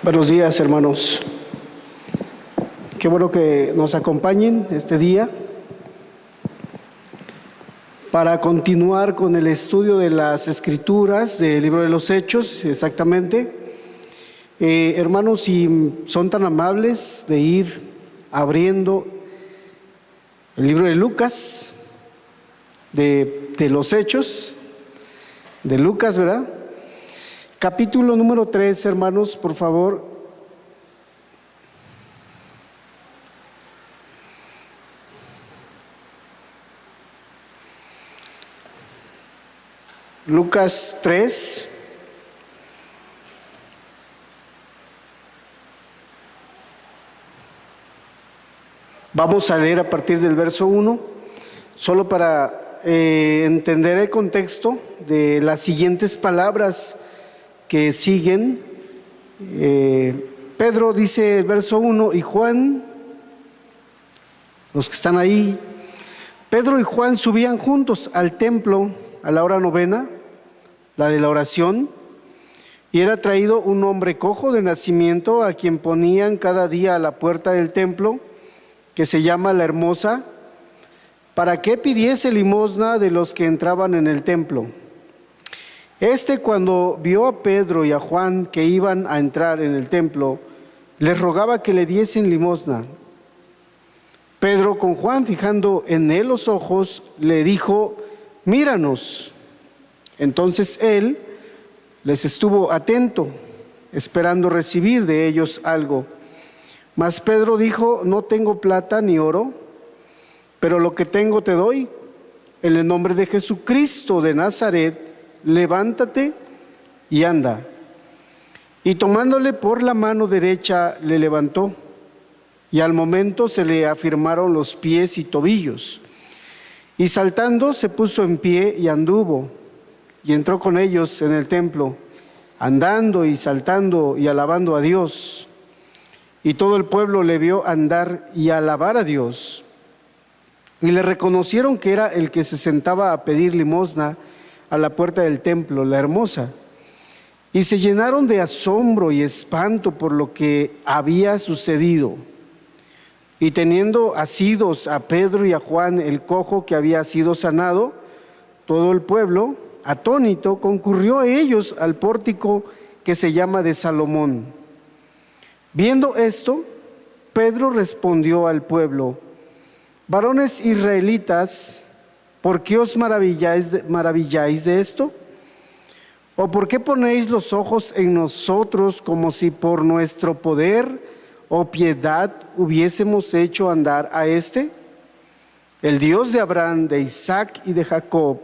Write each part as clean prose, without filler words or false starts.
Buenos días, hermanos. Qué bueno que nos acompañen este día para continuar con el estudio de las Escrituras, del libro de los Hechos, exactamente. Hermanos, si son tan amables de ir abriendo el libro de Lucas, de los Hechos, de Lucas, ¿verdad? Capítulo número 3, hermanos, por favor. Lucas 3. Vamos a leer a partir del verso 1, solo para entender el contexto de las siguientes palabras que siguen. Pedro dice el verso 1, y Juan, los que están ahí, Pedro y Juan subían juntos al templo a la hora novena, la de la oración, y era traído un hombre cojo de nacimiento, a quien ponían cada día a la puerta del templo, que se llama La Hermosa, para que pidiese limosna de los que entraban en el templo. Cuando vio a Pedro y a Juan que iban a entrar en el templo, les rogaba que le diesen limosna. Pedro, con Juan fijando en él los ojos, le dijo: míranos. Entonces él les estuvo atento, esperando recibir de ellos algo. Mas Pedro dijo: no tengo plata ni oro, pero lo que tengo te doy. En el nombre de Jesucristo de Nazaret, levántate y anda. Y tomándole por la mano derecha, le levantó, y al momento se le afirmaron los pies y tobillos. Y saltando se puso en pie y anduvo, y entró con ellos en el templo, andando y saltando y alabando a Dios. Y todo el pueblo le vio andar y alabar a Dios. Y le reconocieron que era el que se sentaba a pedir limosna a la puerta del templo, La Hermosa. Y se llenaron de asombro y espanto por lo que había sucedido. Y teniendo asidos a Pedro y a Juan, el cojo que había sido sanado, todo el pueblo, atónito, concurrió a ellos al pórtico que se llama de Salomón. Viendo esto, Pedro respondió al pueblo: varones israelitas, ¿por qué os maravilláis de esto? ¿O por qué ponéis los ojos en nosotros como si por nuestro poder o piedad hubiésemos hecho andar a este? El Dios de Abraham, de Isaac y de Jacob,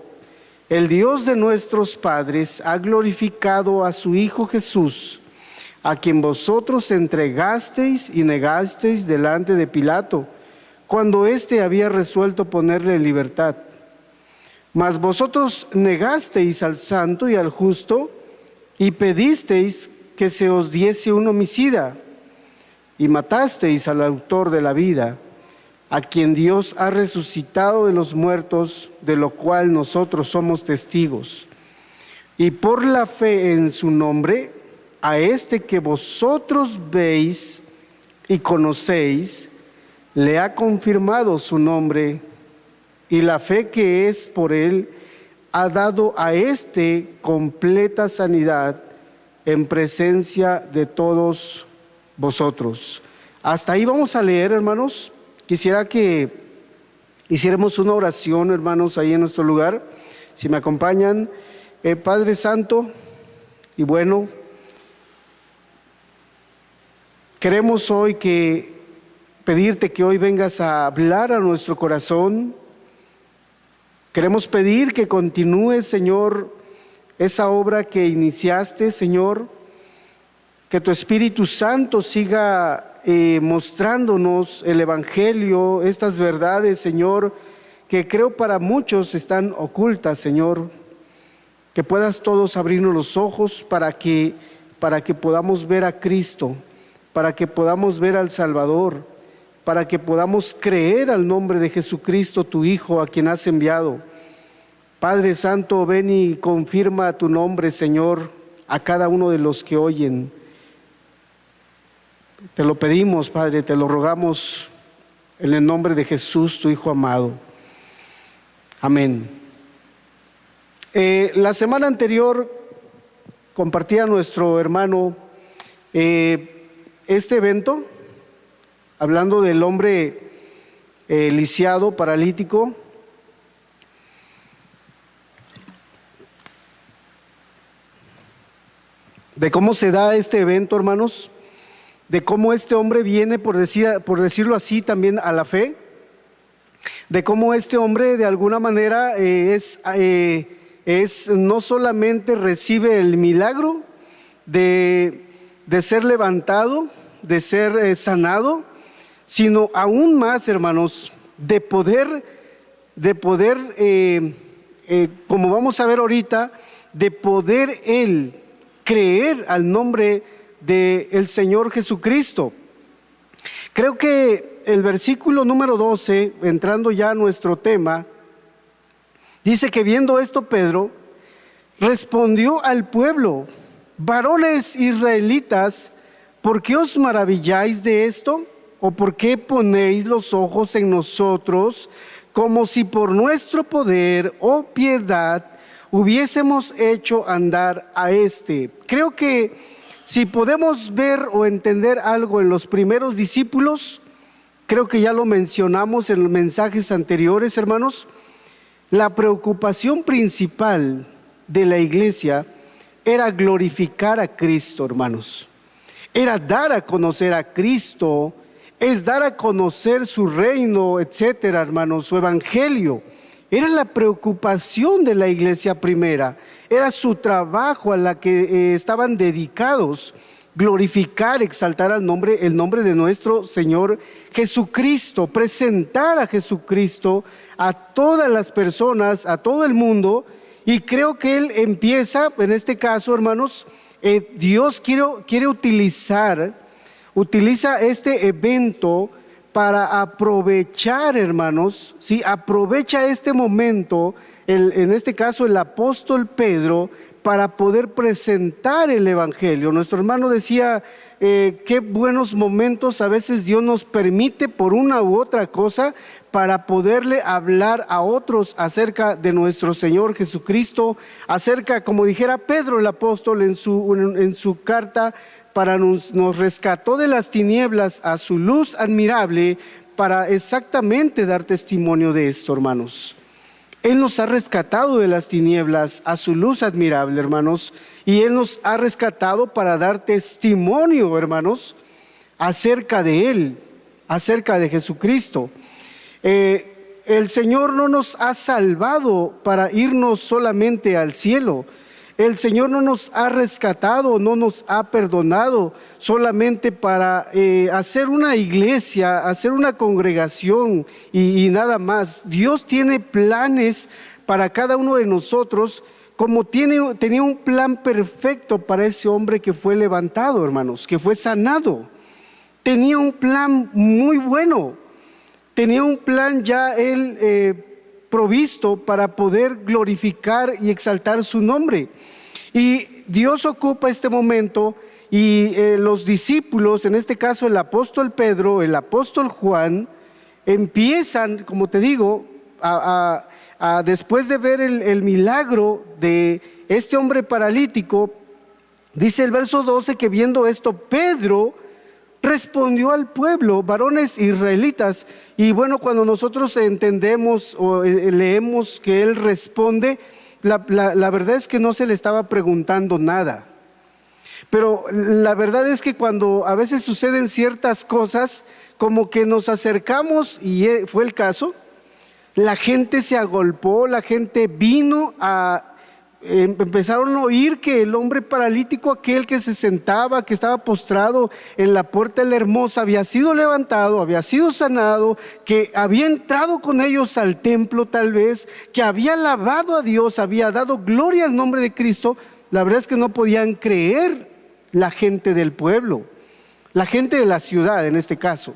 el Dios de nuestros padres, ha glorificado a su Hijo Jesús, a quien vosotros entregasteis y negasteis delante de Pilato, cuando éste había resuelto ponerle en libertad. Mas vosotros negasteis al santo y al justo, y pedisteis que se os diese un homicida, y matasteis al autor de la vida, a quien Dios ha resucitado de los muertos, de lo cual nosotros somos testigos. Y por la fe en su nombre, a que vosotros veis y conocéis, le ha confirmado su nombre, y la fe que es por él ha dado a completa sanidad en presencia de todos vosotros. Hasta ahí vamos a leer, hermanos. Quisiera que hiciéramos una oración, hermanos, ahí en nuestro lugar. Si me acompañan, Padre Santo y bueno, queremos hoy pedirte que hoy vengas a hablar a nuestro corazón. Queremos pedir que continúes, Señor, esa obra que iniciaste, Señor, que tu Espíritu Santo siga mostrándonos el Evangelio, estas verdades, Señor, que creo para muchos están ocultas, Señor. Que puedas todos abrirnos los ojos para que podamos ver a Cristo, para que podamos ver al Salvador, para que podamos creer al nombre de Jesucristo, tu Hijo, a quien has enviado. Padre Santo, ven y confirma tu nombre, Señor, a cada uno de los que oyen. Te lo pedimos, Padre, te lo rogamos en el nombre de Jesús, tu Hijo amado. Amén. La semana anterior compartía nuestro hermano este evento, hablando del hombre lisiado, paralítico. De cómo se da este evento, hermanos, de cómo este hombre viene, por decirlo así, también a la fe, de cómo este hombre de alguna manera no solamente recibe el milagro de ser levantado, de ser sanado, sino aún más, hermanos, de poder, como vamos a ver ahorita, de poder él creer al nombre del Señor Jesucristo. Creo que el versículo número 12, entrando ya a nuestro tema, dice que viendo esto Pedro respondió al pueblo: varones israelitas, ¿por qué os maravilláis de esto? ¿O por qué ponéis los ojos en nosotros, como si por nuestro poder o piedad hubiésemos hecho andar a este? Creo que si podemos ver o entender algo en los primeros discípulos, creo que ya lo mencionamos en los mensajes anteriores, hermanos, la preocupación principal de la iglesia era glorificar a Cristo, hermanos. Era dar a conocer a Cristo, es dar a conocer su reino, etcétera, hermanos, su evangelio. Era la preocupación de la iglesia primera, era su trabajo a la que estaban dedicados, glorificar, exaltar el nombre de nuestro Señor Jesucristo, presentar a Jesucristo a todas las personas, a todo el mundo. Y creo que Él empieza, en este caso, hermanos, Dios quiere utiliza este evento para aprovechar, hermanos, ¿sí? Aprovecha este momento, en este caso el apóstol Pedro, para poder presentar el evangelio. Nuestro hermano decía, qué buenos momentos a veces Dios nos permite por una u otra cosa para poderle hablar a otros acerca de nuestro Señor Jesucristo, acerca, como dijera Pedro el apóstol en su carta, nos rescató de las tinieblas a su luz admirable, para exactamente dar testimonio de esto, hermanos. Él nos ha rescatado de las tinieblas a su luz admirable, hermanos, y Él nos ha rescatado para dar testimonio, hermanos, acerca de Él, acerca de Jesucristo. El Señor no nos ha salvado para irnos solamente al cielo. El Señor no nos ha rescatado, no nos ha perdonado solamente para hacer una iglesia, hacer una congregación y nada más. Dios tiene planes para cada uno de nosotros, como tenía un plan perfecto para ese hombre que fue levantado, hermanos, que fue sanado. Tenía un plan muy bueno, tenía un plan ya él provisto para poder glorificar y exaltar su nombre. Y Dios ocupa este momento y los discípulos, en este caso el apóstol Pedro, el apóstol Juan, empiezan, como te digo, después de ver el milagro de este hombre paralítico. Dice el verso 12 que viendo esto Pedro respondió al pueblo: varones israelitas. Y bueno, cuando nosotros entendemos o leemos que él responde, la verdad es que no se le estaba preguntando nada. Pero la verdad es que cuando a veces suceden ciertas cosas, como que nos acercamos, y fue el caso, la gente se agolpó, la gente vino empezaron a oír que el hombre paralítico, aquel que se sentaba, que estaba postrado en la puerta de la Hermosa, había sido levantado, había sido sanado, que había entrado con ellos al templo tal vez, que había alabado a Dios, había dado gloria al nombre de Cristo. La verdad es que no podían creer la gente del pueblo, la gente de la ciudad en este caso.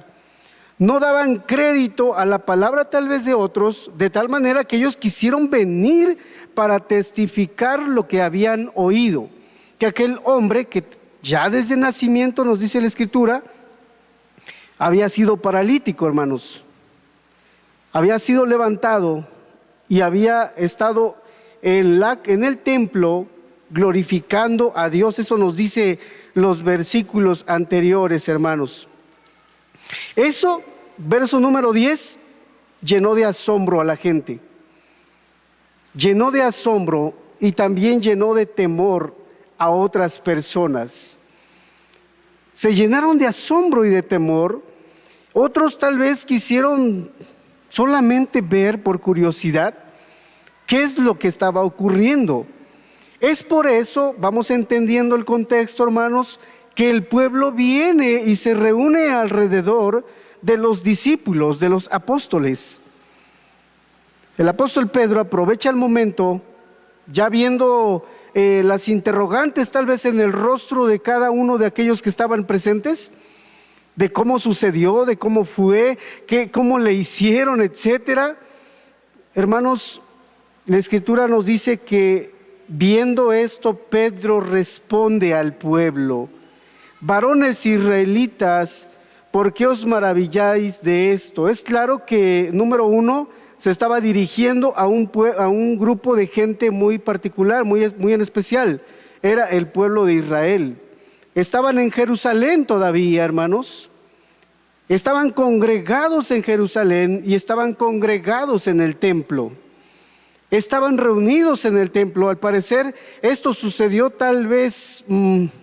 No daban crédito a la palabra tal vez de otros, de tal manera que ellos quisieron venir para testificar lo que habían oído, que aquel hombre que ya desde nacimiento, nos dice la Escritura, había sido paralítico, hermanos. Había sido levantado y había estado en el templo glorificando a Dios. Eso nos dice los versículos anteriores, hermanos. Eso, verso número 10, llenó de asombro a la gente. Llenó de asombro y también llenó de temor a otras personas. Se llenaron de asombro y de temor. Otros tal vez quisieron solamente ver por curiosidad qué es lo que estaba ocurriendo. Es por eso, vamos entendiendo el contexto, hermanos, que el pueblo viene y se reúne alrededor de los discípulos, de los apóstoles. El apóstol Pedro aprovecha el momento, ya viendo las interrogantes tal vez en el rostro de cada uno de aquellos que estaban presentes, de cómo sucedió, de cómo fue, cómo le hicieron, etcétera. Hermanos, la Escritura nos dice que viendo esto, Pedro responde al pueblo: varones israelitas, ¿por qué os maravilláis de esto? Es claro que, número uno, se estaba dirigiendo a un grupo de gente muy particular, muy en especial. Era el pueblo de Israel. Estaban en Jerusalén todavía, hermanos. Estaban congregados en Jerusalén y estaban congregados en el templo. Estaban reunidos en el templo. Al parecer, esto sucedió tal vez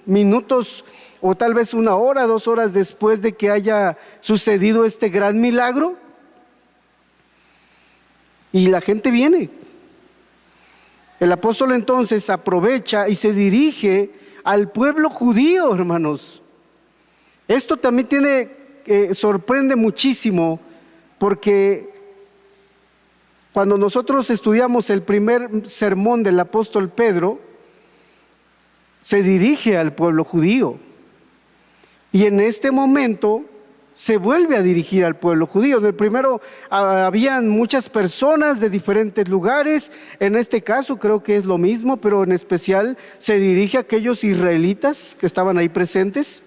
minutos o tal vez 1 hora, 2 horas después de que haya sucedido este gran milagro. Y la gente viene. El apóstol entonces aprovecha y se dirige al pueblo judío, hermanos. Esto también sorprende muchísimo, porque cuando nosotros estudiamos el primer sermón del apóstol Pedro, se dirige al pueblo judío. Y en este momento se vuelve a dirigir al pueblo judío. En el primero habían muchas personas de diferentes lugares. En este caso creo que es lo mismo, pero en especial se dirige a aquellos israelitas que estaban ahí presentes.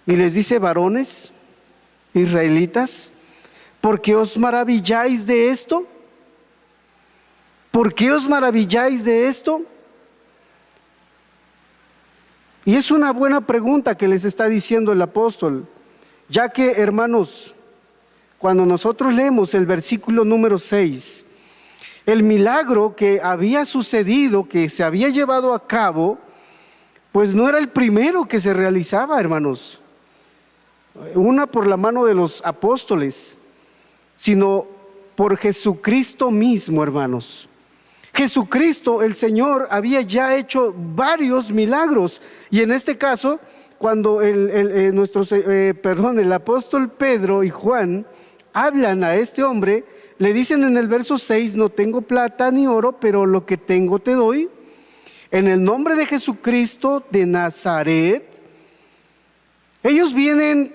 Y les dice: varones israelitas, ¿por qué os maravilláis de esto? ¿Por qué os maravilláis de esto? Y es una buena pregunta que les está diciendo el apóstol, ya que, hermanos, cuando nosotros leemos el versículo número 6, el milagro que había sucedido, que se había llevado a cabo, pues no era el primero que se realizaba, hermanos. Una por la mano de los apóstoles, sino por Jesucristo mismo, hermanos. Jesucristo, el Señor, había ya hecho varios milagros. Y en este caso, cuando el apóstol Pedro y Juan hablan a este hombre, le dicen en el verso 6: no tengo plata ni oro, pero lo que tengo te doy. En el nombre de Jesucristo de Nazaret. Ellos vienen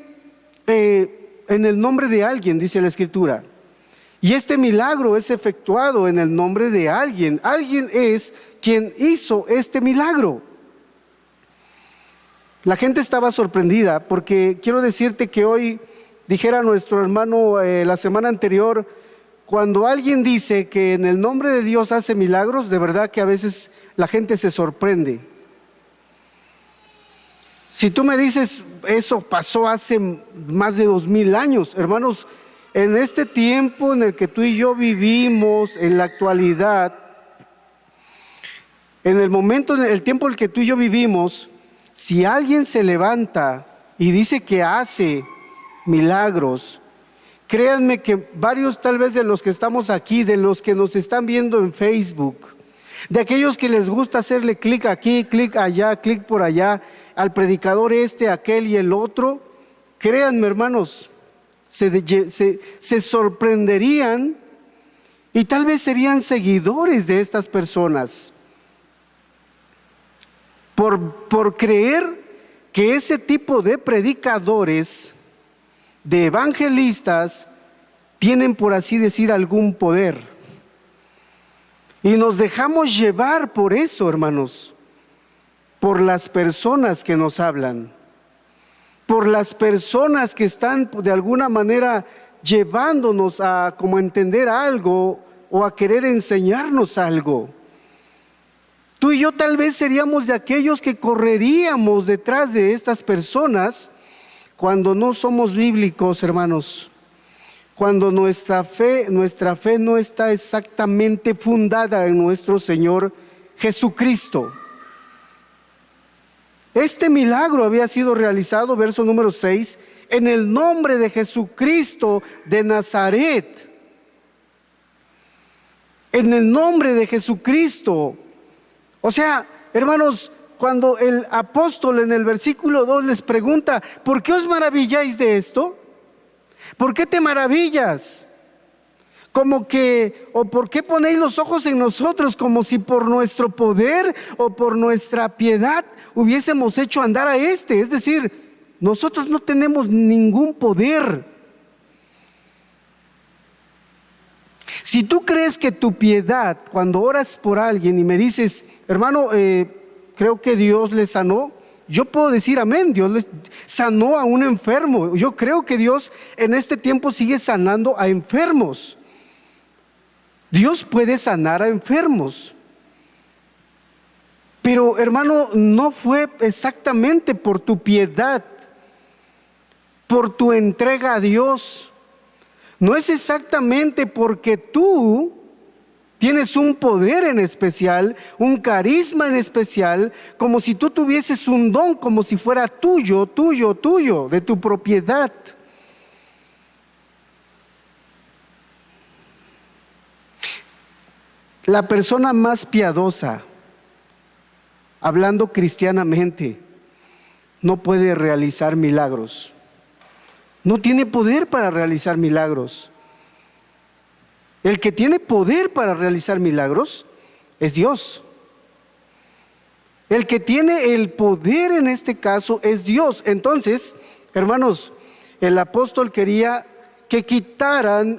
en el nombre de alguien, dice la Escritura. Y este milagro es efectuado en el nombre de alguien. Alguien es quien hizo este milagro. La gente estaba sorprendida, porque quiero decirte que hoy, dijera nuestro hermano la semana anterior, cuando alguien dice que en el nombre de Dios hace milagros, de verdad que a veces la gente se sorprende. Si tú me dices, eso pasó hace más de 2000 años, hermanos, en este tiempo en el que tú y yo vivimos, en la actualidad, en el tiempo en el que tú y yo vivimos, si alguien se levanta y dice que hace milagros, créanme que varios tal vez de los que estamos aquí, de los que nos están viendo en Facebook, de aquellos que les gusta hacerle clic aquí, clic allá, clic por allá, al predicador aquel y el otro, créanme, hermanos, se sorprenderían y tal vez serían seguidores de estas personas por creer que ese tipo de predicadores, de evangelistas, tienen, por así decir, algún poder. Y nos dejamos llevar por eso, hermanos, por las personas que nos hablan. por las personas que están de alguna manera llevándonos a como entender algo o a querer enseñarnos algo. Tú y yo tal vez seríamos de aquellos que correríamos detrás de estas personas cuando no somos bíblicos, hermanos. Cuando nuestra fe no está exactamente fundada en nuestro Señor Jesucristo. Este milagro había sido realizado, verso número 6, en el nombre de Jesucristo de Nazaret. En el nombre de Jesucristo. O sea, hermanos, cuando el apóstol en el versículo 2 les pregunta, ¿por qué os maravilláis de esto? ¿Por qué te maravillas? Como que, o ¿por qué ponéis los ojos en nosotros como si por nuestro poder o por nuestra piedad hubiésemos hecho andar a este? Es decir, nosotros no tenemos ningún poder. Si tú crees que tu piedad, cuando oras por alguien y me dices, hermano, creo que Dios le sanó, yo puedo decir amén, Dios le sanó a un enfermo. Yo creo que Dios en este tiempo sigue sanando a enfermos. Dios puede sanar a enfermos. Pero hermano, no fue exactamente por tu piedad, por tu entrega a Dios. No es exactamente porque tú tienes un poder en especial, un carisma en especial, como si tú tuvieses un don, como si fuera tuyo, de tu propiedad. La persona más piadosa, hablando cristianamente, no puede realizar milagros. No tiene poder para realizar milagros. El que tiene poder para realizar milagros es Dios. El que tiene el poder en este caso es Dios. Entonces, hermanos, el apóstol quería que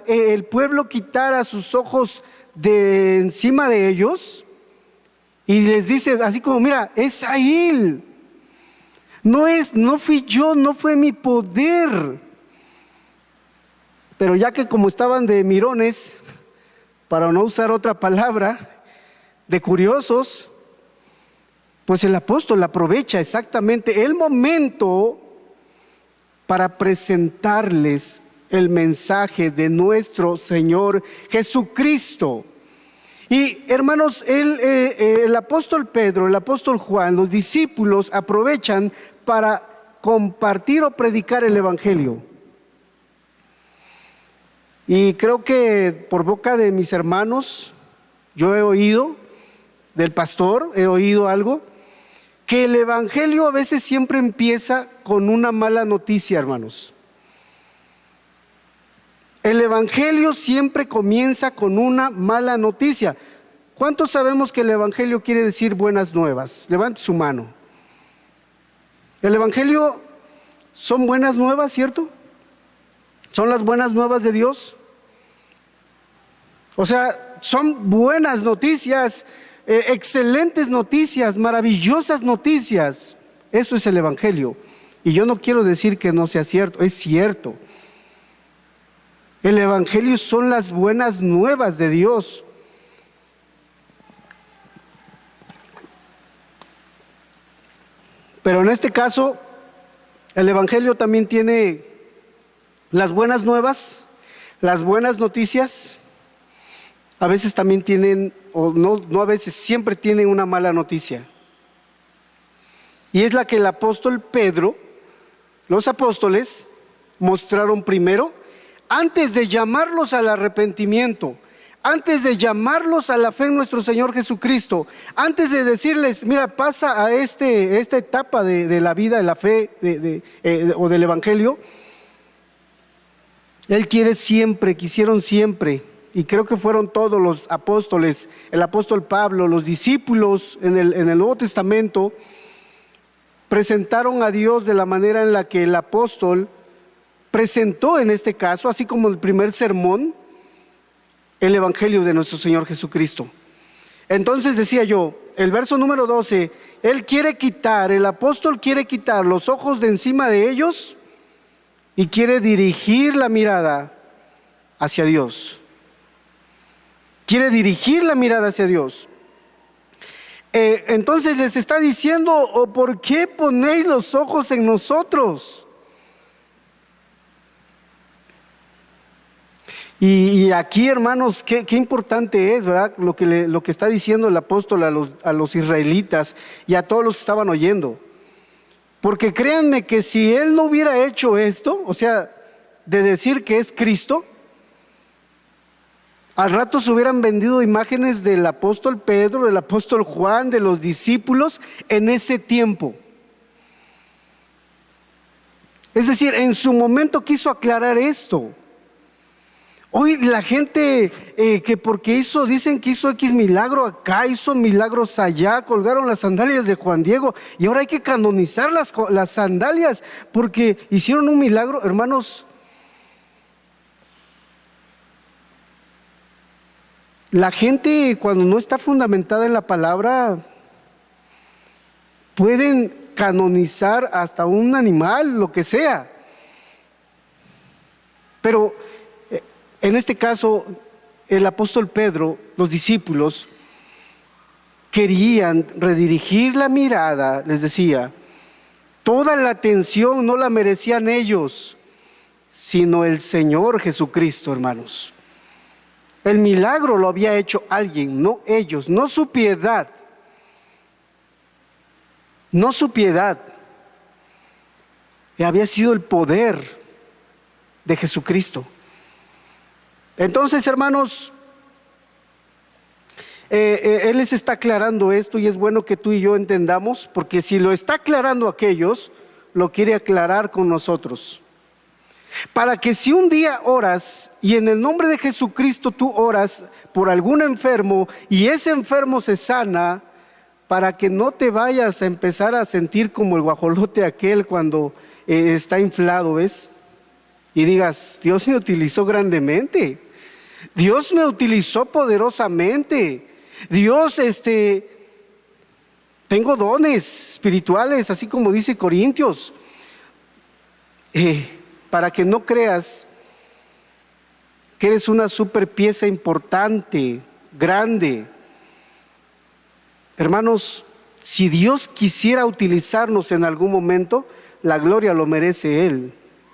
el pueblo quitara sus ojos de encima de ellos y les dice así como, mira, es a él. No fui yo, no fue mi poder. Pero ya que como estaban de mirones, para no usar otra palabra, de curiosos, pues el apóstol aprovecha exactamente el momento para presentarles el mensaje de nuestro Señor Jesucristo. Y hermanos, el apóstol Pedro, el apóstol Juan, los discípulos aprovechan para compartir o predicar el evangelio. Y creo que por boca de mis hermanos, yo he oído, del pastor, he oído algo, que el evangelio a veces siempre empieza con una mala noticia, hermanos. El evangelio siempre comienza con una mala noticia. ¿Cuántos sabemos que el evangelio quiere decir buenas nuevas? Levante su mano. El evangelio son buenas nuevas, ¿cierto? ¿Son las buenas nuevas de Dios? O sea, son buenas noticias, excelentes noticias, maravillosas noticias. Eso es el evangelio. Y yo no quiero decir que no sea cierto, es cierto. El evangelio son las buenas nuevas de Dios. Pero en este caso, el evangelio también tiene las buenas nuevas, las buenas noticias. A veces también tienen, o no a veces, siempre tienen una mala noticia. Y es la que el apóstol Pedro, los apóstoles, mostraron primero, antes de llamarlos al arrepentimiento, antes de llamarlos a la fe en nuestro Señor Jesucristo, antes de decirles, mira, pasa a esta etapa de la vida, de la fe o del evangelio. Él quisieron siempre, y creo que fueron todos los apóstoles, el apóstol Pablo, los discípulos en el Nuevo Testamento, presentaron a Dios de la manera en la que el apóstol presentó en este caso, así como el primer sermón, el evangelio de nuestro Señor Jesucristo. Entonces decía yo, el verso número 12, el apóstol quiere quitar los ojos de encima de ellos y quiere dirigir la mirada hacia Dios. Quiere dirigir la mirada hacia Dios. Entonces les está diciendo, ¿por qué ponéis los ojos en nosotros? Y aquí, hermanos, qué importante es, ¿verdad? Lo que está diciendo el apóstol a los israelitas y a todos los que estaban oyendo. Porque créanme que si él no hubiera hecho esto, o sea, de decir que es Cristo, al rato se hubieran vendido imágenes del apóstol Pedro, del apóstol Juan, de los discípulos en ese tiempo. Es decir, en su momento quiso aclarar esto. Hoy la gente que porque dicen que hizo X milagro acá, hizo milagros allá, colgaron las sandalias de Juan Diego y ahora hay que canonizar las sandalias porque hicieron un milagro, hermanos. La gente cuando no está fundamentada en la palabra pueden canonizar hasta un animal, lo que sea. Pero en este caso, el apóstol Pedro, los discípulos, querían redirigir la mirada, les decía, toda la atención no la merecían ellos, sino el Señor Jesucristo, hermanos. El milagro lo había hecho alguien, no ellos, no su piedad. No su piedad. Había sido el poder de Jesucristo. Entonces, hermanos, Él les está aclarando esto y es bueno que tú y yo entendamos, porque si lo está aclarando a aquellos, lo quiere aclarar con nosotros. Para que si un día oras y en el nombre de Jesucristo tú oras por algún enfermo y ese enfermo se sana, para que no te vayas a empezar a sentir como el guajolote aquel cuando está inflado, ¿ves? Y digas, Dios me utilizó grandemente, Dios me utilizó poderosamente, Dios, tengo dones espirituales, así como dice Corintios, para que no creas que eres una super pieza importante, grande. Hermanos, si Dios quisiera utilizarnos en algún momento, la gloria lo merece Él,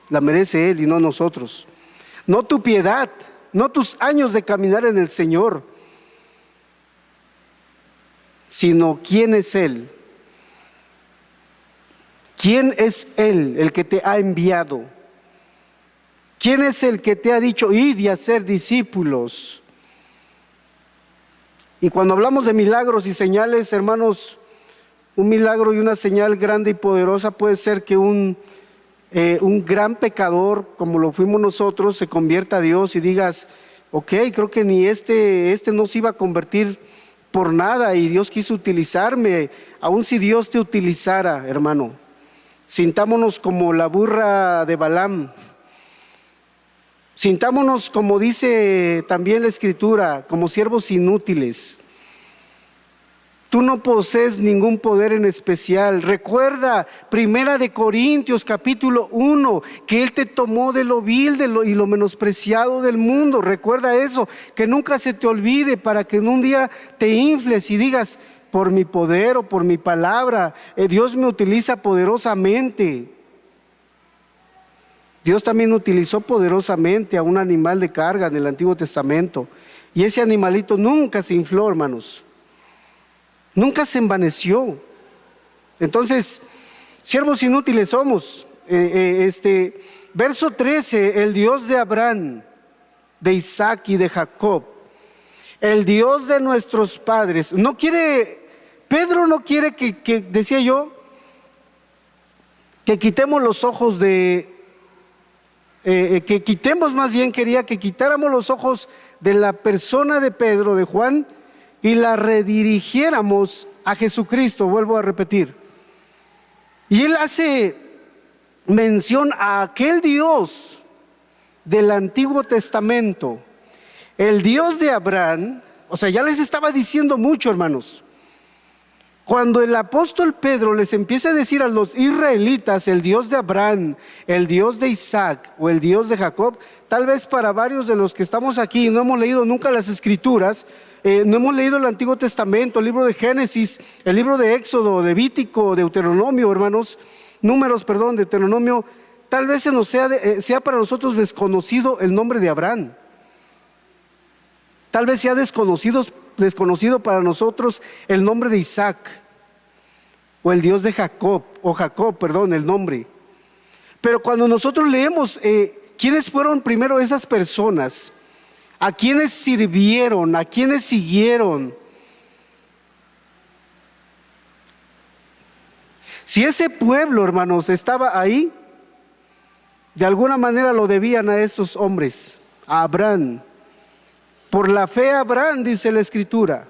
la merece Él y no nosotros. No tu piedad, no tus años de caminar en el Señor, sino quién es Él. ¿Quién es Él el que te ha enviado? ¿Quién es el que te ha dicho, id y hacer discípulos? Y cuando hablamos de milagros y señales, hermanos, un milagro y una señal grande y poderosa puede ser que un gran pecador, como lo fuimos nosotros, se convierta a Dios y digas, ok, creo que ni este no se iba a convertir por nada y Dios quiso utilizarme. Aun si Dios te utilizara, hermano, sintámonos como la burra de Balaam. Sintámonos, como dice también la Escritura, como siervos inútiles. Tú no posees ningún poder en especial. Recuerda, 1 Corintios capítulo 1, que Él te tomó de lo vil y lo menospreciado del mundo. Recuerda eso, que nunca se te olvide para que en un día te infles y digas, por mi poder o por mi palabra, Dios me utiliza poderosamente. Dios también utilizó poderosamente a un animal de carga en el Antiguo Testamento. Y ese animalito nunca se infló, hermanos. Nunca se envaneció. Entonces, siervos inútiles somos. Verso 13, el Dios de Abraham, de Isaac y de Jacob, el Dios de nuestros padres. Pedro no quiere que decía yo, que quitemos los ojos quería que quitáramos los ojos de la persona de Pedro, de Juan, y la redirigiéramos a Jesucristo, vuelvo a repetir. Y él hace mención a aquel Dios del Antiguo Testamento, el Dios de Abraham, O sea, ya les estaba diciendo mucho, hermanos. Cuando el apóstol Pedro les empieza a decir a los israelitas el Dios de Abraham, el Dios de Isaac o el Dios de Jacob, tal vez para varios de los que estamos aquí y no hemos leído nunca las Escrituras, no hemos leído el Antiguo Testamento, el libro de Génesis, el libro de Éxodo, Levítico, Deuteronomio, hermanos, Números, perdón, Deuteronomio, tal vez se nos sea para nosotros desconocido el nombre de Abraham. Tal vez sea desconocido para nosotros el nombre de Isaac o el Dios de Jacob, el nombre. Pero cuando nosotros leemos quiénes fueron primero esas personas, a quiénes sirvieron, a quiénes siguieron, si ese pueblo, hermanos, estaba ahí, de alguna manera lo debían a esos hombres, a Abraham. Por la fe Abraham, dice la Escritura.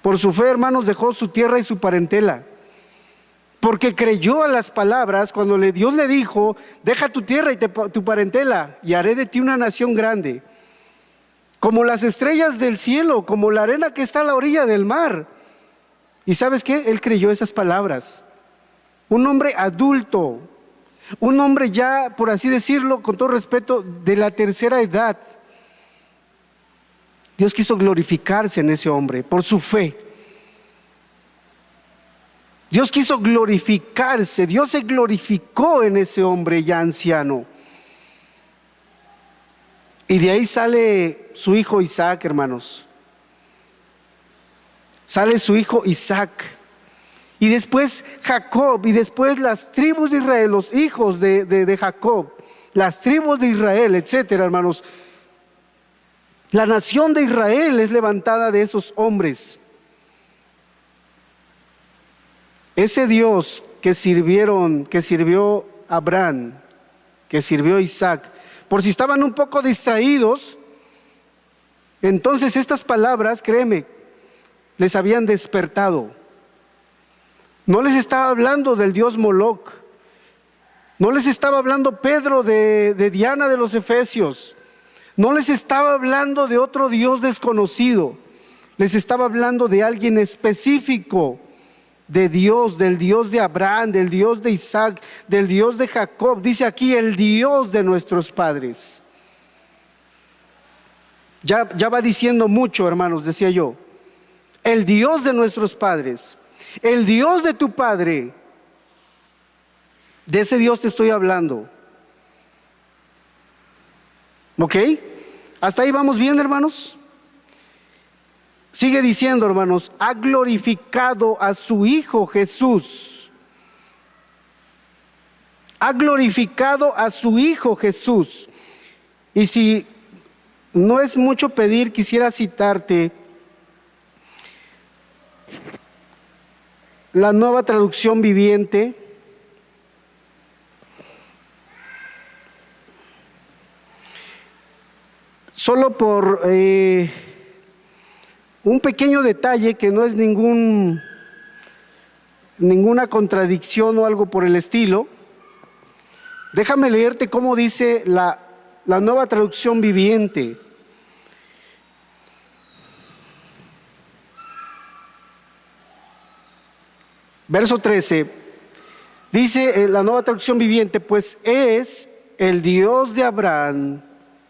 Por su fe, hermanos, dejó su tierra y su parentela. Porque creyó a las palabras cuando Dios le dijo, deja tu tierra y tu parentela y haré de ti una nación grande. Como las estrellas del cielo, como la arena que está a la orilla del mar. ¿Y sabes qué? Él creyó esas palabras. Un hombre adulto, un hombre ya, por así decirlo, con todo respeto, de la tercera edad. Dios quiso glorificarse en ese hombre por su fe. Dios quiso glorificarse, Dios se glorificó en ese hombre ya anciano. Y de ahí sale su hijo Isaac, hermanos. Sale su hijo Isaac. Y después Jacob, y después las tribus de Israel, los hijos de Jacob, las tribus de Israel, etcétera, hermanos. La nación de Israel es levantada de esos hombres. Ese Dios que sirvió Abraham, que sirvió Isaac, por si estaban un poco distraídos, entonces estas palabras, créeme, les habían despertado. No les estaba hablando del dios Moloc, no les estaba hablando Pedro de Diana de los Efesios, no les estaba hablando de otro dios desconocido, les estaba hablando de alguien específico, de Dios, del Dios de Abraham, del Dios de Isaac, del Dios de Jacob. Dice aquí el Dios de nuestros padres. Ya va diciendo mucho, hermanos, decía yo. El Dios de nuestros padres, el Dios de tu padre, de ese Dios te estoy hablando. ¿Ok? ¿Hasta ahí vamos bien, hermanos? Sigue diciendo, hermanos, ha glorificado a su Hijo Jesús. Ha glorificado a su Hijo Jesús. Y si no es mucho pedir, quisiera citarte la Nueva Traducción Viviente. Solo por un pequeño detalle que no es ninguna contradicción o algo por el estilo. Déjame leerte cómo dice la Nueva Traducción Viviente. Verso 13, dice la Nueva Traducción Viviente, pues es el Dios de Abraham,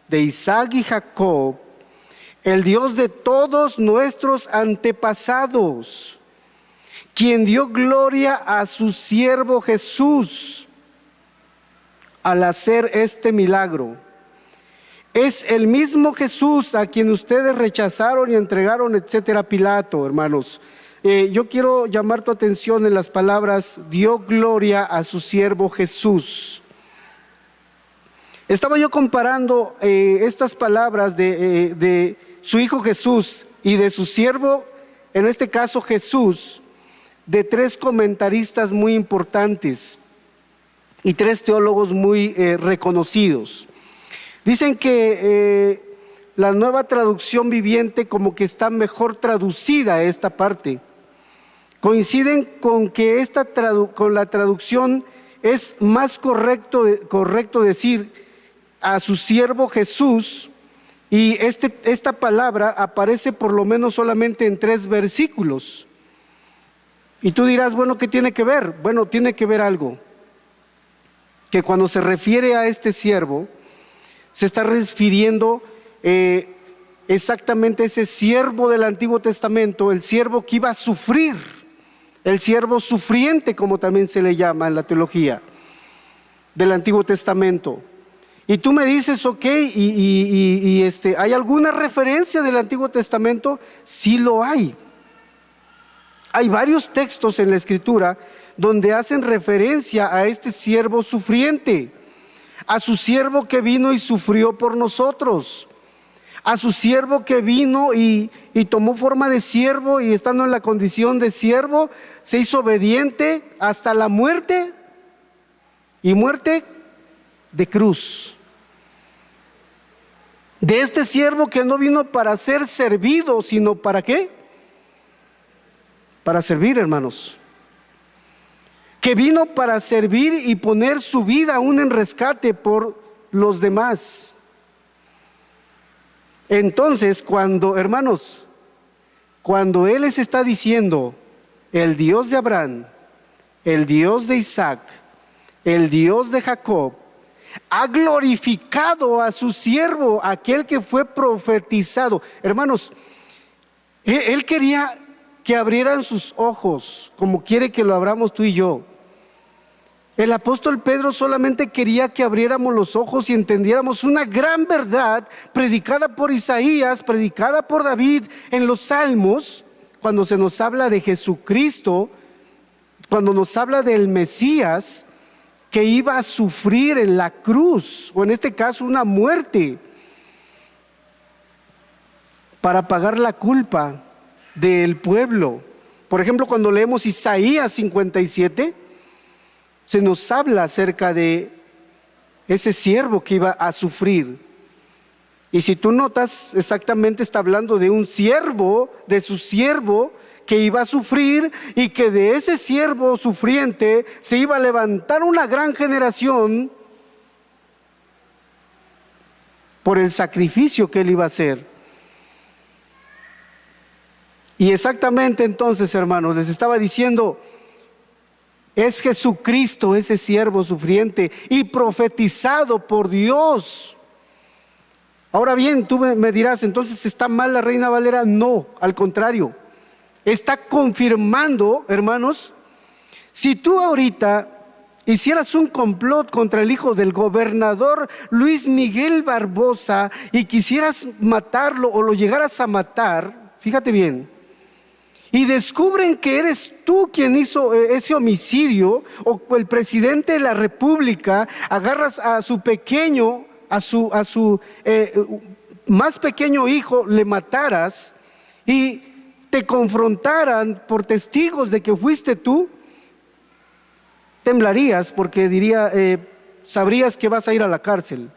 de Isaac y Jacob, el Dios de todos nuestros antepasados, quien dio gloria a su siervo Jesús al hacer este milagro. Es el mismo Jesús a quien ustedes rechazaron y entregaron, etcétera, Pilato, hermanos. Yo quiero llamar tu atención en las palabras, dio gloria a su siervo Jesús. Estaba yo comparando estas palabras de su Hijo Jesús y de su siervo, en este caso Jesús, de tres comentaristas muy importantes y tres teólogos muy reconocidos. Dicen que la Nueva Traducción Viviente como que está mejor traducida esta parte. Coinciden con que con la traducción es más correcto decir a su siervo Jesús Y esta palabra aparece por lo menos solamente en 3 versículos. Y tú dirás, bueno, ¿qué tiene que ver? Bueno, tiene que ver algo. Que cuando se refiere a este siervo, se está refiriendo exactamente a ese siervo del Antiguo Testamento, el siervo que iba a sufrir, el siervo sufriente, como también se le llama en la teología del Antiguo Testamento. Y tú me dices, ok, ¿hay alguna referencia del Antiguo Testamento? Sí lo hay. Hay varios textos en la Escritura donde hacen referencia a este siervo sufriente, a su siervo que vino y sufrió por nosotros, a su siervo que vino y tomó forma de siervo, y estando en la condición de siervo, se hizo obediente hasta la muerte, y muerte de cruz. De este siervo que no vino para ser servido, sino ¿para qué? Para servir, hermanos. Que vino para servir y poner su vida aún en rescate por los demás. Entonces, hermanos, cuando Él les está diciendo, el Dios de Abraham, el Dios de Isaac, el Dios de Jacob, ha glorificado a su siervo, aquel que fue profetizado. Hermanos, Él quería que abrieran sus ojos, como quiere que lo abramos tú y yo. El apóstol Pedro solamente quería que abriéramos los ojos y entendiéramos una gran verdad predicada por Isaías, predicada por David en los Salmos, cuando se nos habla de Jesucristo, cuando nos habla del Mesías que iba a sufrir en la cruz, o en este caso una muerte, para pagar la culpa del pueblo. Por ejemplo, cuando leemos Isaías 57, se nos habla acerca de ese siervo que iba a sufrir. Y si tú notas, exactamente está hablando de un siervo, de su siervo que iba a sufrir, y que de ese siervo sufriente se iba a levantar una gran generación por el sacrificio que él iba a hacer. Y exactamente entonces, hermanos, les estaba diciendo, es Jesucristo ese siervo sufriente y profetizado por Dios. Ahora bien, tú me dirás, entonces ¿está mal la Reina Valera? No, al contrario, está confirmando, hermanos. Si tú ahorita hicieras un complot contra el hijo del gobernador Luis Miguel Barbosa y quisieras matarlo o lo llegaras a matar, fíjate bien, y descubren que eres tú quien hizo ese homicidio, o el presidente de la República, agarras a su pequeño, a su más pequeño hijo, le mataras y te confrontaran por testigos de que fuiste tú, temblarías, porque sabrías que vas a ir a la cárcel.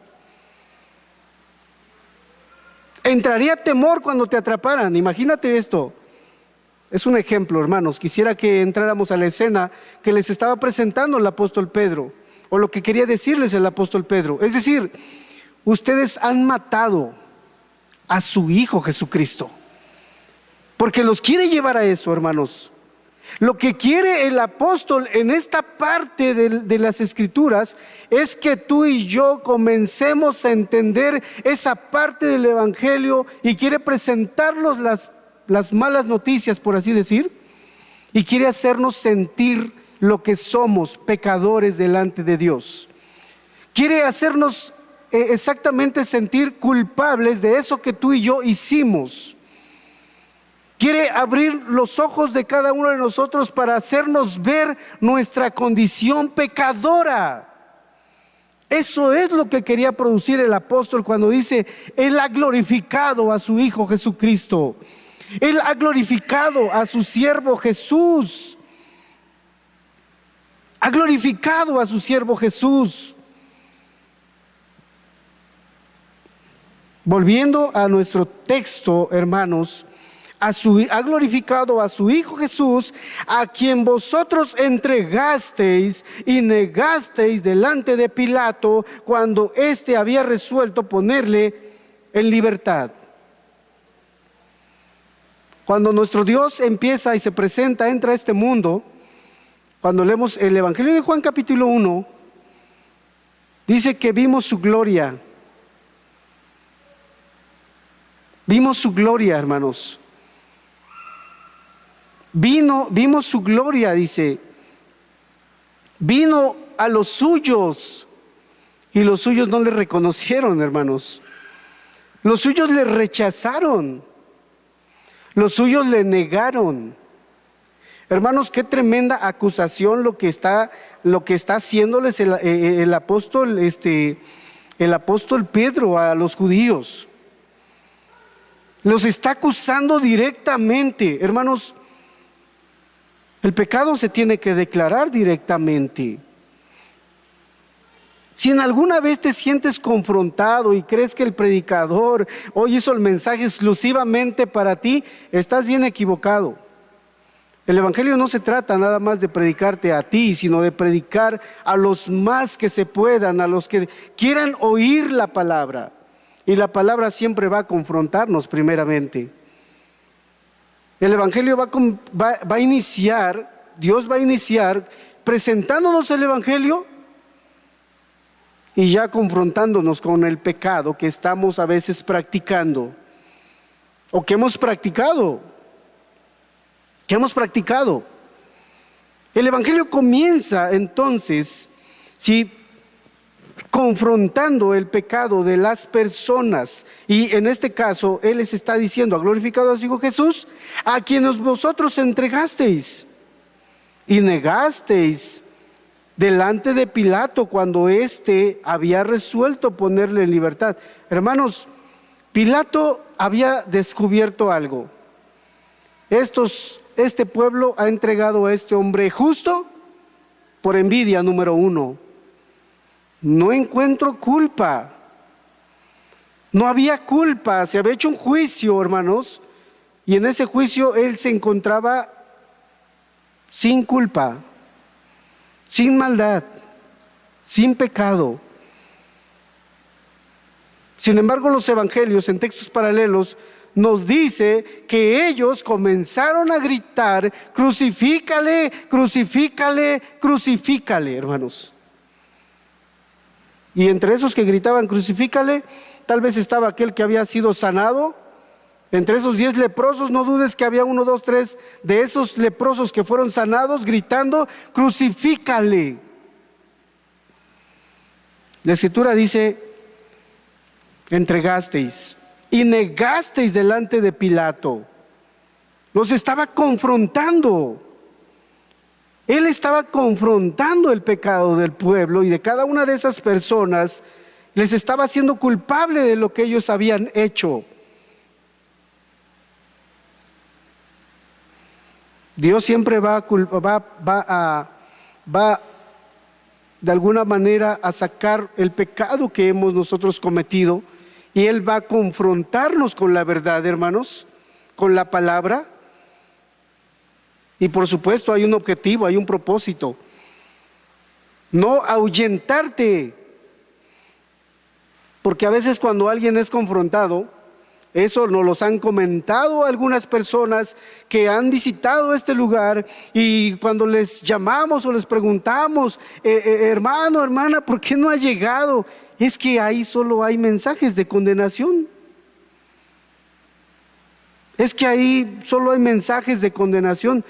Entraría temor cuando te atraparan. Imagínate esto. Es un ejemplo, hermanos. Quisiera que entráramos a la escena que les estaba presentando el apóstol Pedro, o lo que quería decirles el apóstol Pedro. Es decir, ustedes han matado a su Hijo Jesucristo, porque los quiere llevar a eso, hermanos. Lo que quiere el apóstol en esta parte de las Escrituras es que tú y yo comencemos a entender esa parte del Evangelio, y quiere presentarnos las malas noticias, por así decir, y quiere hacernos sentir lo que somos, pecadores delante de Dios. Quiere hacernos exactamente sentir culpables de eso que tú y yo hicimos. Quiere abrir los ojos de cada uno de nosotros para hacernos ver nuestra condición pecadora. Eso es lo que quería producir el apóstol cuando dice, Él ha glorificado a su Hijo Jesucristo. Él ha glorificado a su siervo Jesús. Ha glorificado a su siervo Jesús. Volviendo a nuestro texto, hermanos, ha glorificado a su Hijo Jesús, a quien vosotros entregasteis y negasteis delante de Pilato, cuando éste había resuelto ponerle en libertad. Cuando nuestro Dios empieza y se presenta, entra a este mundo, cuando leemos el Evangelio de Juan capítulo 1, dice que vimos su gloria. Vimos su gloria, hermanos. Vimos su gloria, dice. Vino a los suyos y los suyos no le reconocieron, hermanos. Los suyos le rechazaron. Los suyos le negaron. Hermanos, qué tremenda acusación lo que está haciéndoles el apóstol Pedro a los judíos. Los está acusando directamente. Hermanos, el pecado se tiene que declarar directamente. Si en alguna vez te sientes confrontado y crees que el predicador hoy hizo el mensaje exclusivamente para ti, estás bien equivocado. El Evangelio no se trata nada más de predicarte a ti, sino de predicar a los más que se puedan, a los que quieran oír la palabra. Y la palabra siempre va a confrontarnos primeramente. El Evangelio va a iniciar, Dios va a iniciar presentándonos el Evangelio y ya confrontándonos con el pecado que estamos a veces practicando o que hemos practicado. El Evangelio comienza entonces, ¿sí?, confrontando el pecado de las personas, y en este caso Él les está diciendo: ha glorificado a su Hijo Jesús, a quienes vosotros entregasteis y negasteis delante de Pilato cuando éste había resuelto ponerle en libertad. Hermanos, Pilato había descubierto algo. Este pueblo ha entregado a este hombre justo por envidia, número uno. No encuentro culpa. No había culpa, se había hecho un juicio, hermanos, y en ese juicio él se encontraba sin culpa, sin maldad, sin pecado. Sin embargo, los evangelios en textos paralelos nos dice que ellos comenzaron a gritar: crucifícale, crucifícale, crucifícale, hermanos. Y entre esos que gritaban crucifícale, tal vez estaba aquel que había sido sanado. Entre esos 10 leprosos, no dudes que había 1, 2, 3 de esos leprosos que fueron sanados gritando crucifícale. La Escritura dice: entregasteis y negasteis delante de Pilato. Los estaba confrontando. Él estaba confrontando el pecado del pueblo y de cada una de esas personas. Les estaba haciendo culpable de lo que ellos habían hecho. Dios siempre va de alguna manera a sacar el pecado que hemos nosotros cometido, y Él va a confrontarnos con la verdad, hermanos, con la palabra. Y por supuesto hay un objetivo, hay un propósito: no ahuyentarte, porque a veces cuando alguien es confrontado, eso nos los han comentado algunas personas que han visitado este lugar, y cuando les llamamos o les preguntamos: hermano, hermana, ¿por qué no ha llegado? Es que ahí solo hay mensajes de condenación. Es que ahí solo hay mensajes de condenación.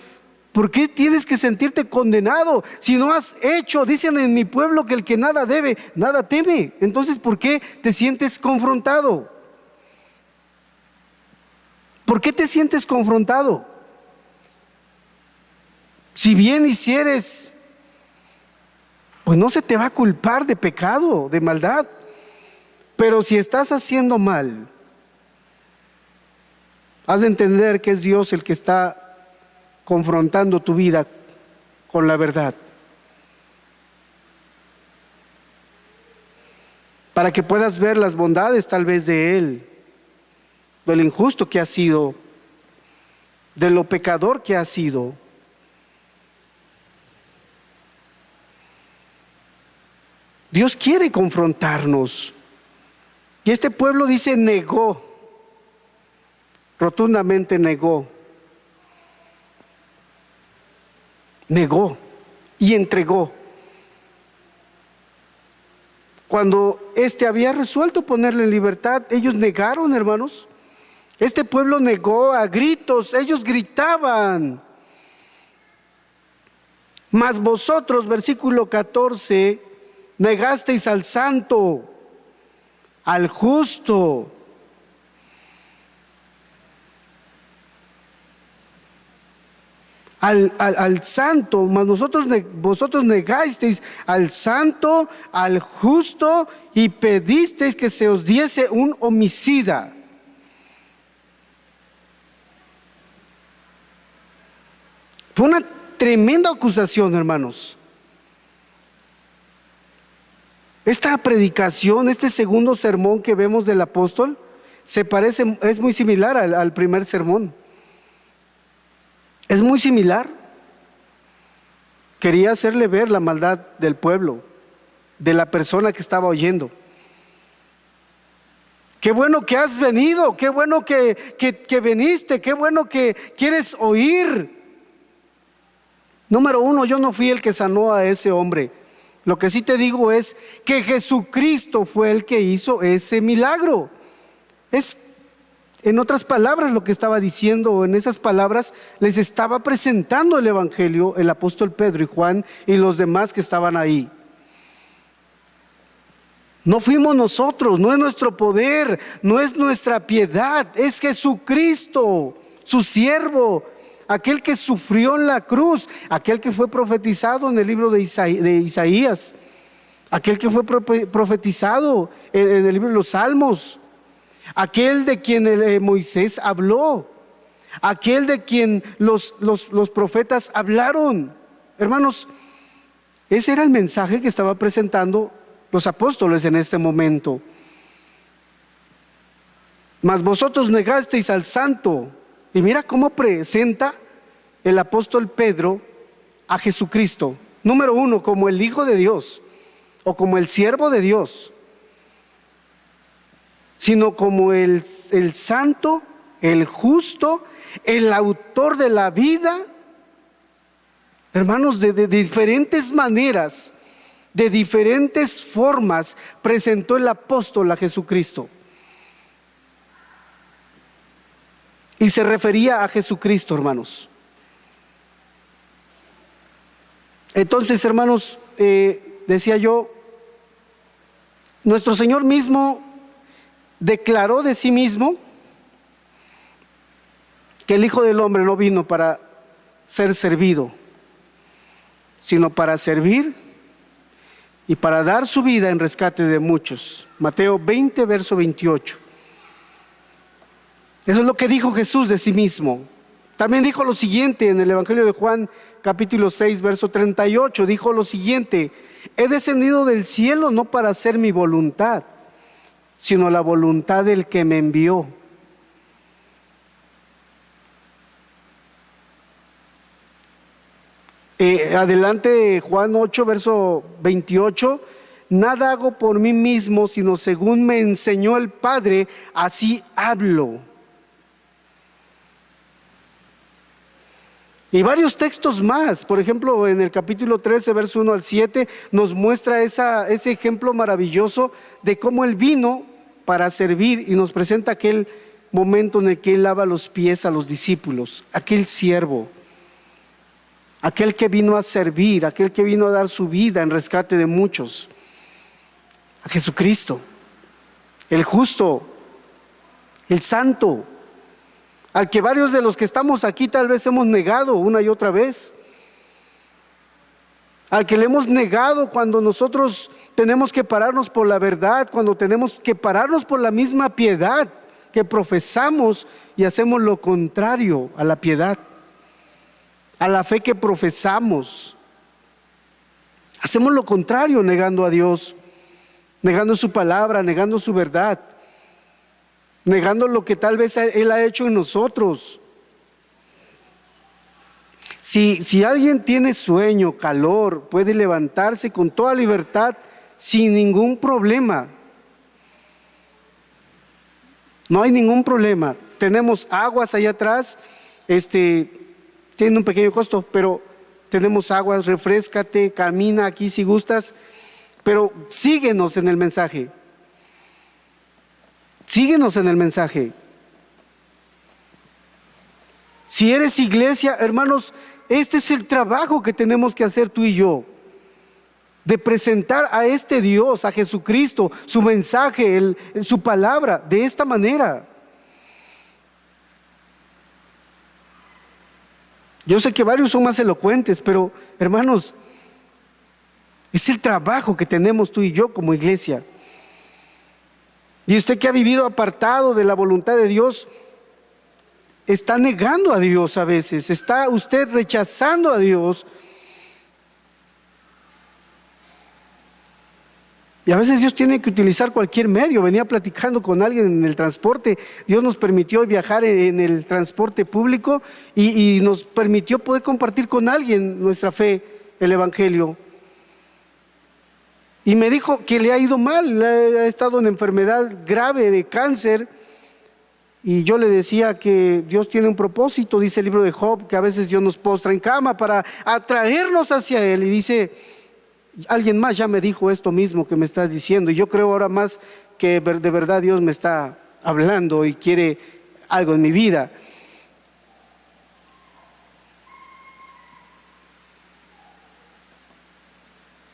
¿Por qué tienes que sentirte condenado si no has hecho? Dicen en mi pueblo que el que nada debe, nada teme. Entonces, ¿por qué te sientes confrontado? ¿Por qué te sientes confrontado? Si bien hicieres, pues no se te va a culpar de pecado, de maldad. Pero si estás haciendo mal, has de entender que es Dios el que está confrontando tu vida con la verdad, para que puedas ver las bondades tal vez de Él, de lo injusto que ha sido, de lo pecador que ha sido. Dios quiere confrontarnos. Y este pueblo dice negó, rotundamente negó y entregó. Cuando había resuelto ponerle en libertad, ellos negaron, hermanos. Este pueblo negó a gritos, ellos gritaban. Mas vosotros, versículo 14, negasteis al santo, al justo. Al santo, mas vosotros negasteis al santo, al justo, y pedisteis que se os diese un homicida. Fue una tremenda acusación, hermanos. Esta predicación, este segundo sermón que vemos del apóstol, es muy similar al primer sermón. Es muy similar. Quería hacerle ver la maldad del pueblo, de la persona que estaba oyendo. Qué bueno que has venido, qué bueno que viniste, qué bueno que quieres oír. Número uno, yo no fui el que sanó a ese hombre. Lo que sí te digo es que Jesucristo fue el que hizo ese milagro. Es, en otras palabras, lo que estaba diciendo, o en esas palabras, les estaba presentando el evangelio el apóstol Pedro y Juan y los demás que estaban ahí. No fuimos nosotros, no es nuestro poder, no es nuestra piedad, es Jesucristo, su siervo, aquel que sufrió en la cruz, aquel que fue profetizado en el libro de Isaías, aquel que fue profetizado en el libro de los Salmos, aquel de quien Moisés habló, aquel de quien los profetas hablaron. Hermanos, ese era el mensaje que estaba presentando los apóstoles en este momento. Mas vosotros negasteis al santo. Y mira cómo presenta el apóstol Pedro a Jesucristo. Número uno, como el Hijo de Dios, o como el siervo de Dios, sino como el santo, el justo, el autor de la vida. Hermanos, de diferentes maneras, de diferentes formas, presentó el apóstol a Jesucristo. Y se refería a Jesucristo, hermanos. Entonces, hermanos, decía yo, nuestro Señor mismo declaró de sí mismo que el Hijo del Hombre no vino para ser servido, sino para servir y para dar su vida en rescate de muchos. Mateo 20, verso 28. Eso es lo que dijo Jesús de sí mismo. También dijo lo siguiente en el Evangelio de Juan, capítulo 6, verso 38. Dijo lo siguiente: he descendido del cielo no para hacer mi voluntad, sino la voluntad del que me envió. Adelante, Juan 8, verso 28. Nada hago por mí mismo, sino según me enseñó el Padre, así hablo. Y varios textos más, por ejemplo, en el capítulo 13, verso 1 al 7, nos muestra ese ejemplo maravilloso de cómo Él vino para servir, y nos presenta aquel momento en el que Él lava los pies a los discípulos, aquel siervo, aquel que vino a servir, aquel que vino a dar su vida en rescate de muchos, a Jesucristo, el justo, el santo, al que varios de los que estamos aquí tal vez hemos negado una y otra vez, al que le hemos negado cuando nosotros tenemos que pararnos por la verdad, cuando tenemos que pararnos por la misma piedad que profesamos y hacemos lo contrario a la piedad, a la fe que profesamos. Hacemos lo contrario, negando a Dios, negando su palabra, negando su verdad, negando lo que tal vez Él ha hecho en nosotros. Si alguien tiene sueño, calor, puede levantarse con toda libertad, sin ningún problema. No hay ningún problema. Tenemos aguas allá atrás, tiene un pequeño costo, pero tenemos aguas, refréscate, camina aquí si gustas, pero síguenos en el mensaje. Síguenos en el mensaje. Si eres iglesia, hermanos, este es el trabajo que tenemos que hacer tú y yo, de presentar a este Dios, a Jesucristo, su mensaje, su palabra, de esta manera. Yo sé que varios son más elocuentes, pero hermanos, es el trabajo que tenemos tú y yo como iglesia. Y usted que ha vivido apartado de la voluntad de Dios, está negando a Dios a veces, está usted rechazando a Dios. Y a veces Dios tiene que utilizar cualquier medio. Venía platicando con alguien en el transporte. Dios nos permitió viajar en el transporte público y nos permitió poder compartir con alguien nuestra fe, el Evangelio. Y me dijo que le ha ido mal, ha estado en enfermedad grave de cáncer. Y yo le decía que Dios tiene un propósito, dice el libro de Job, que a veces Dios nos postra en cama para atraernos hacia Él. Y dice, alguien más ya me dijo esto mismo que me estás diciendo. Y yo creo ahora más que de verdad Dios me está hablando y quiere algo en mi vida.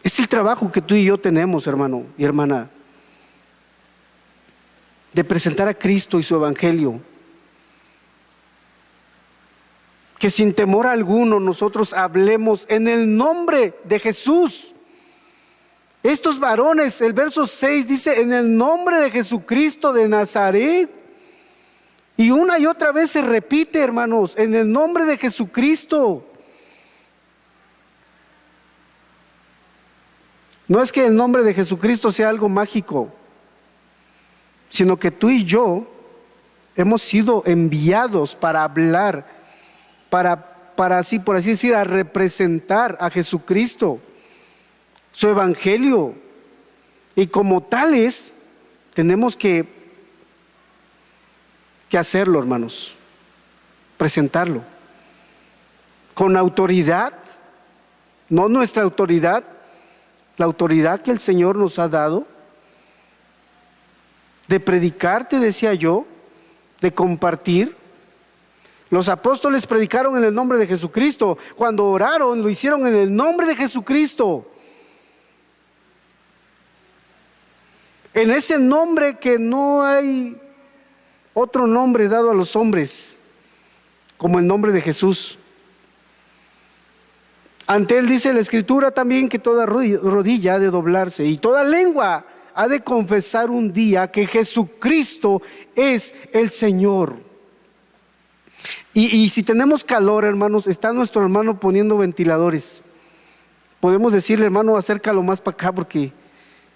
Es el trabajo que tú y yo tenemos, hermano y hermana, de presentar a Cristo y su Evangelio. Que sin temor alguno nosotros hablemos en el nombre de Jesús. Estos varones, el verso 6 dice, en el nombre de Jesucristo de Nazaret. Y una y otra vez se repite, hermanos, en el nombre de Jesucristo. No es que el nombre de Jesucristo sea algo mágico, sino que tú y yo hemos sido enviados para hablar, para así, por así decir, a representar a Jesucristo, su Evangelio. Y como tales, tenemos que hacerlo, hermanos, presentarlo con autoridad, no nuestra autoridad, la autoridad que el Señor nos ha dado, de predicar, te decía yo, de compartir. Los apóstoles predicaron en el nombre de Jesucristo. Cuando oraron, lo hicieron en el nombre de Jesucristo. En ese nombre que no hay otro nombre dado a los hombres, como el nombre de Jesús. Ante Él dice la Escritura también que toda rodilla ha de doblarse y toda lengua ha de confesar un día que Jesucristo es el Señor. Y si tenemos calor, hermanos, está nuestro hermano poniendo ventiladores. Podemos decirle, hermano, acércalo más para acá, porque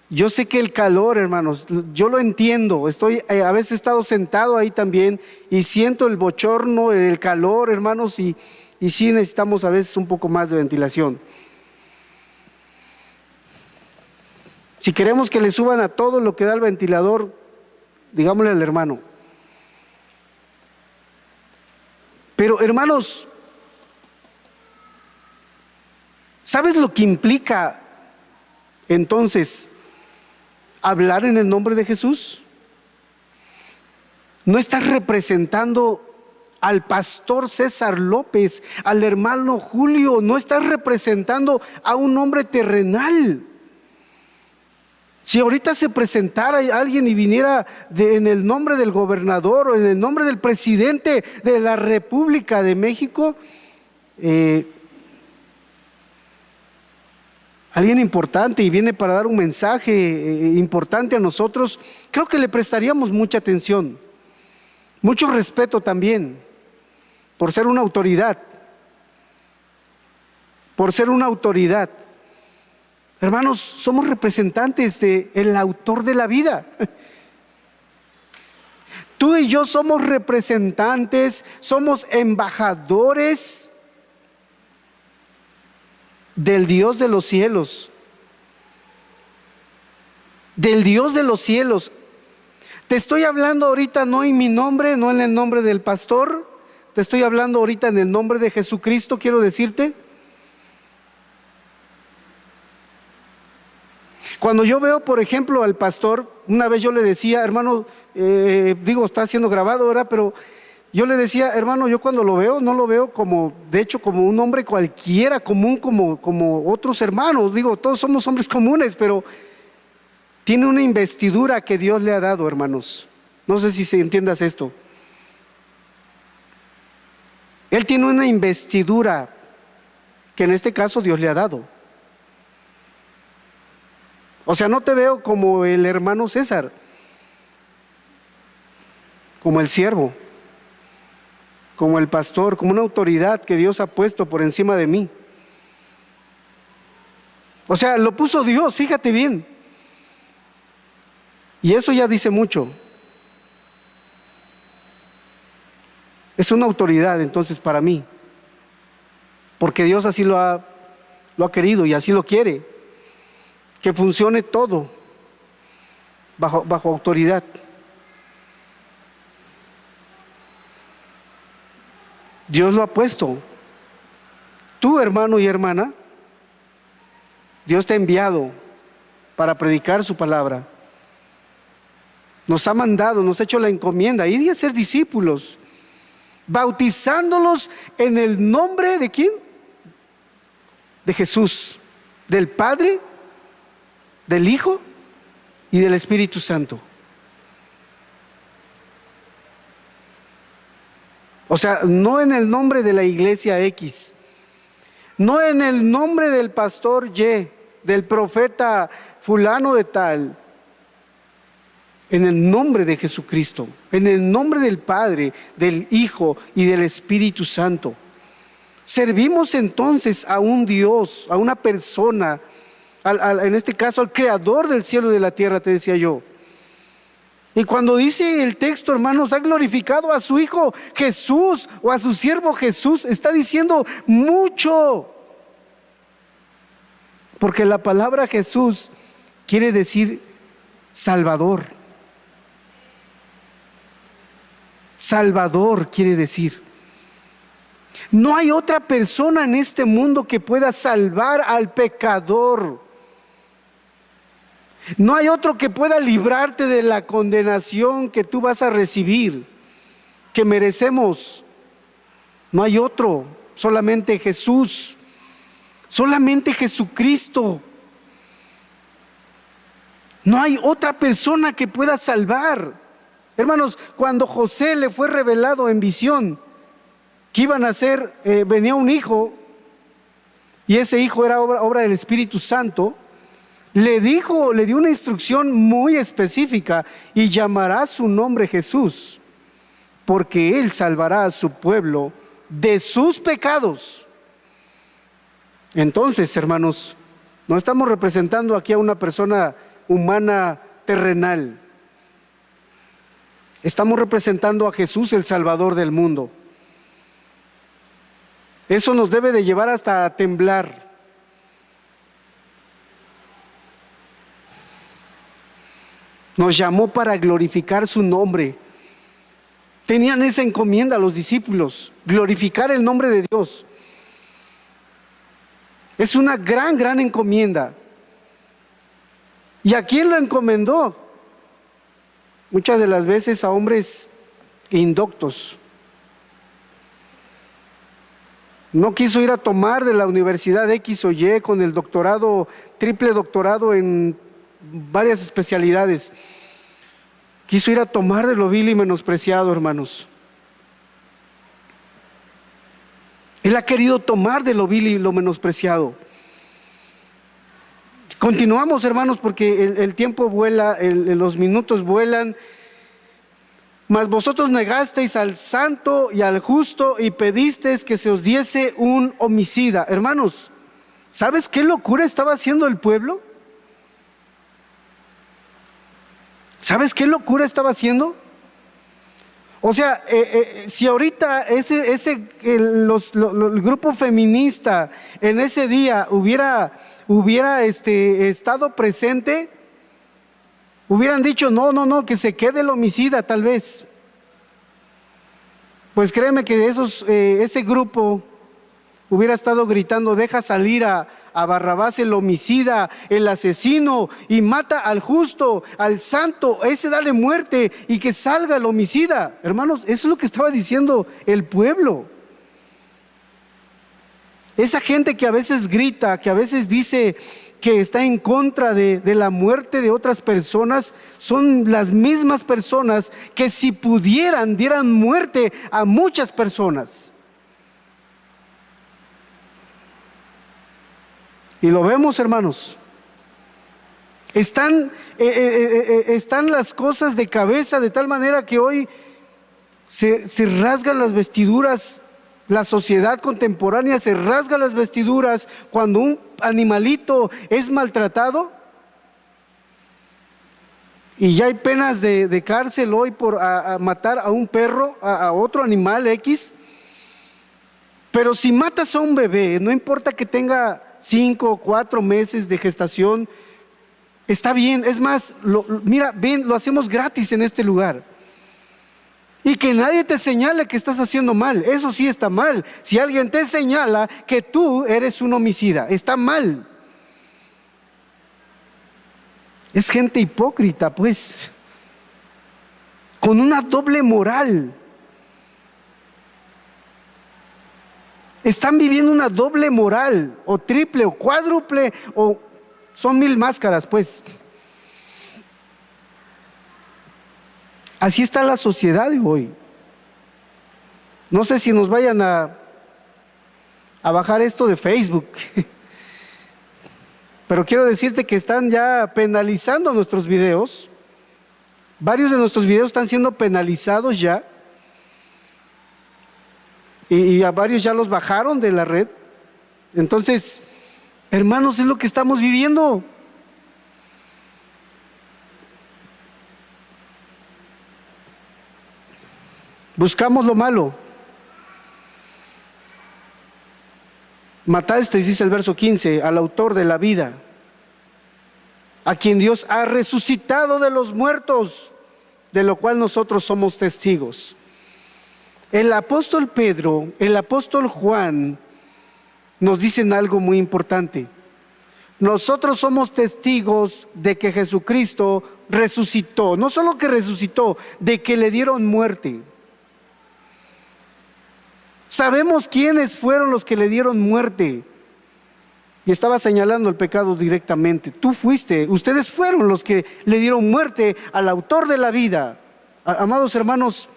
yo sé que el calor, hermanos, yo lo entiendo. A veces he estado sentado ahí también y siento el bochorno, el calor, hermanos, y sí necesitamos a veces un poco más de ventilación. Si queremos que le suban a todo lo que da el ventilador, digámosle al hermano. Pero hermanos, ¿sabes lo que implica entonces hablar en el nombre de Jesús? No estás representando al pastor César López, al hermano Julio, no estás representando a un hombre terrenal. Si ahorita se presentara alguien y viniera en el nombre del gobernador o en el nombre del presidente de la República de México, alguien importante y viene para dar un mensaje importante a nosotros, creo que le prestaríamos mucha atención, mucho respeto también, por ser una autoridad, Hermanos, somos representantes del autor de la vida. Tú y yo somos representantes, somos embajadores del Dios de los cielos. Del Dios de los cielos. Te estoy hablando ahorita no en mi nombre, no en el nombre del pastor, te estoy hablando ahorita en el nombre de Jesucristo, quiero decirte. Cuando yo veo, por ejemplo, al pastor, una vez yo le decía, hermano, está siendo grabado, ¿verdad? Pero yo le decía, hermano, yo cuando lo veo, no lo veo como, de hecho, como un hombre cualquiera, común, como otros hermanos. Todos somos hombres comunes, pero tiene una investidura que Dios le ha dado, hermanos. No sé si se entiendas esto. Él tiene una investidura que en este caso Dios le ha dado. O sea, no te veo como el hermano César, como el siervo, como el pastor, como una autoridad que Dios ha puesto por encima de mí. O sea, lo puso Dios, fíjate bien. Y eso ya dice mucho. Es una autoridad entonces para mí, porque Dios así lo ha querido y así lo quiere, que funcione todo bajo autoridad. Dios lo ha puesto. Tú, hermano y hermana, Dios te ha enviado para predicar su palabra. Nos ha mandado, nos ha hecho la encomienda, ir y hacer discípulos, bautizándolos en el nombre ¿de quién? De Jesús, del Padre, del Hijo y del Espíritu Santo. O sea, no en el nombre de la iglesia X, no en el nombre del pastor Y, del profeta fulano de tal, en el nombre de Jesucristo, en el nombre del Padre, del Hijo y del Espíritu Santo. Servimos entonces a un Dios, a una persona, en este caso al Creador del cielo y de la tierra, te decía yo. Y cuando dice el texto, hermanos, ha glorificado a su Hijo Jesús o a su siervo Jesús, está diciendo mucho. Porque la palabra Jesús quiere decir Salvador. Salvador quiere decir. No hay otra persona en este mundo que pueda salvar al pecador. No hay otro que pueda librarte de la condenación que tú vas a recibir, que merecemos. No hay otro, solamente Jesús, solamente Jesucristo. No hay otra persona que pueda salvar. Hermanos, cuando José le fue revelado en visión que iban a ser, venía un hijo, y ese hijo era obra del Espíritu Santo, le dio una instrucción muy específica: y llamará su nombre Jesús, porque él salvará a su pueblo de sus pecados. Entonces, hermanos, no estamos representando aquí a una persona humana terrenal. Estamos representando a Jesús, el Salvador del mundo. Eso nos debe de llevar hasta a temblar. Nos llamó para glorificar su nombre. Tenían esa encomienda los discípulos, glorificar el nombre de Dios. Es una gran encomienda. ¿Y a quién lo encomendó? Muchas de las veces a hombres indoctos. No quiso ir a tomar de la universidad X o Y con el doctorado, triple doctorado en varias especialidades. Quiso ir a tomar de lo vil y menospreciado, hermanos. Él ha querido tomar de lo vil y lo menospreciado. Continuamos, hermanos, porque el tiempo vuela, los minutos vuelan. Mas vosotros negasteis al santo y al justo y pedisteis que se os diese un homicida. Hermanos, ¿sabes qué locura estaba haciendo el pueblo? ¿Sabes qué locura estaba haciendo? O sea, si ahorita el grupo feminista en ese día hubiera estado presente, Hubieran dicho, no, no, no, que se quede el homicida tal vez. Pues créeme que ese grupo hubiera estado gritando, deja salir a Barrabás, el homicida, el asesino, y mata al justo, al santo, ese dale muerte y que salga el homicida. Hermanos, eso es lo que estaba diciendo el pueblo. Esa gente que a veces grita, que a veces dice que está en contra de la muerte de otras personas, son las mismas personas que si pudieran dieran muerte a muchas personas. Y lo vemos, hermanos. Están las cosas de cabeza de tal manera que hoy se rasgan las vestiduras. La sociedad contemporánea se rasga las vestiduras cuando un animalito es maltratado. Y ya hay penas de cárcel hoy por matar a un perro, a otro animal X. Pero si matas a un bebé, no importa que tenga 5 o 4 meses de gestación, está bien. Es más, mira, ven, lo hacemos gratis en este lugar. Y que nadie te señale que estás haciendo mal, eso sí está mal. Si alguien te señala que tú eres un homicida, está mal. Es gente hipócrita, pues, con una doble moral. Están viviendo una doble moral, o triple, o cuádruple, o son 1000 máscaras, pues. Así está la sociedad de hoy. No sé si nos vayan a bajar esto de Facebook, pero quiero decirte que están ya penalizando nuestros videos. Varios de nuestros videos están siendo penalizados ya. Y a varios ya los bajaron de la red. Entonces, hermanos, es lo que estamos viviendo. Buscamos lo malo. Matasteis, dice el verso 15, al autor de la vida, a quien Dios ha resucitado de los muertos, de lo cual nosotros somos testigos. El apóstol Pedro, el apóstol Juan, nos dicen algo muy importante. Nosotros somos testigos de que Jesucristo resucitó. No solo que resucitó, de que le dieron muerte. Sabemos quiénes fueron los que le dieron muerte. Y estaba señalando el pecado directamente. Tú fuiste, ustedes fueron los que le dieron muerte al autor de la vida. Amados hermanos,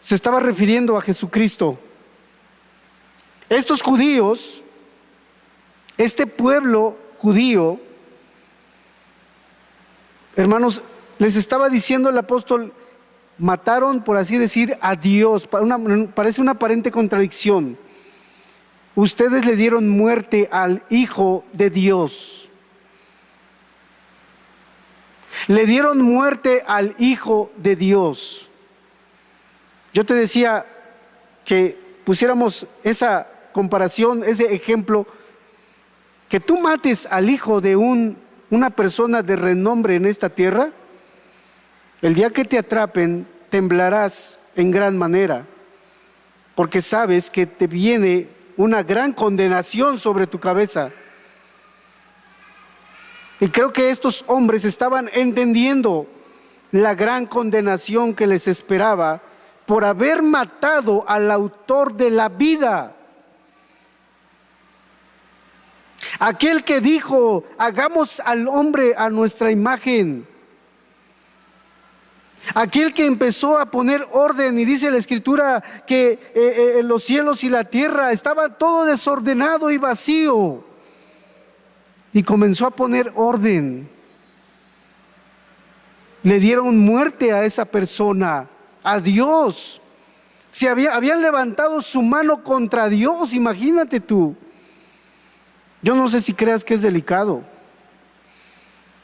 se estaba refiriendo a Jesucristo. Estos judíos, este pueblo judío, hermanos, les estaba diciendo el apóstol, mataron, por así decir, a Dios. Parece una aparente contradicción. Ustedes le dieron muerte al Hijo de Dios. Le dieron muerte al Hijo de Dios. Yo te decía que pusiéramos esa comparación, ese ejemplo, que tú mates al hijo de una persona de renombre en esta tierra, el día que te atrapen, temblarás en gran manera, porque sabes que te viene una gran condenación sobre tu cabeza. Y creo que estos hombres estaban entendiendo la gran condenación que les esperaba por haber matado al autor de la vida. Aquel que dijo, hagamos al hombre a nuestra imagen. Aquel que empezó a poner orden, y dice la Escritura que los cielos y la tierra estaba todo desordenado y vacío, y comenzó a poner orden. Le dieron muerte a esa persona, a Dios. Habían levantado su mano contra Dios, imagínate tú. Yo no sé si creas que es delicado,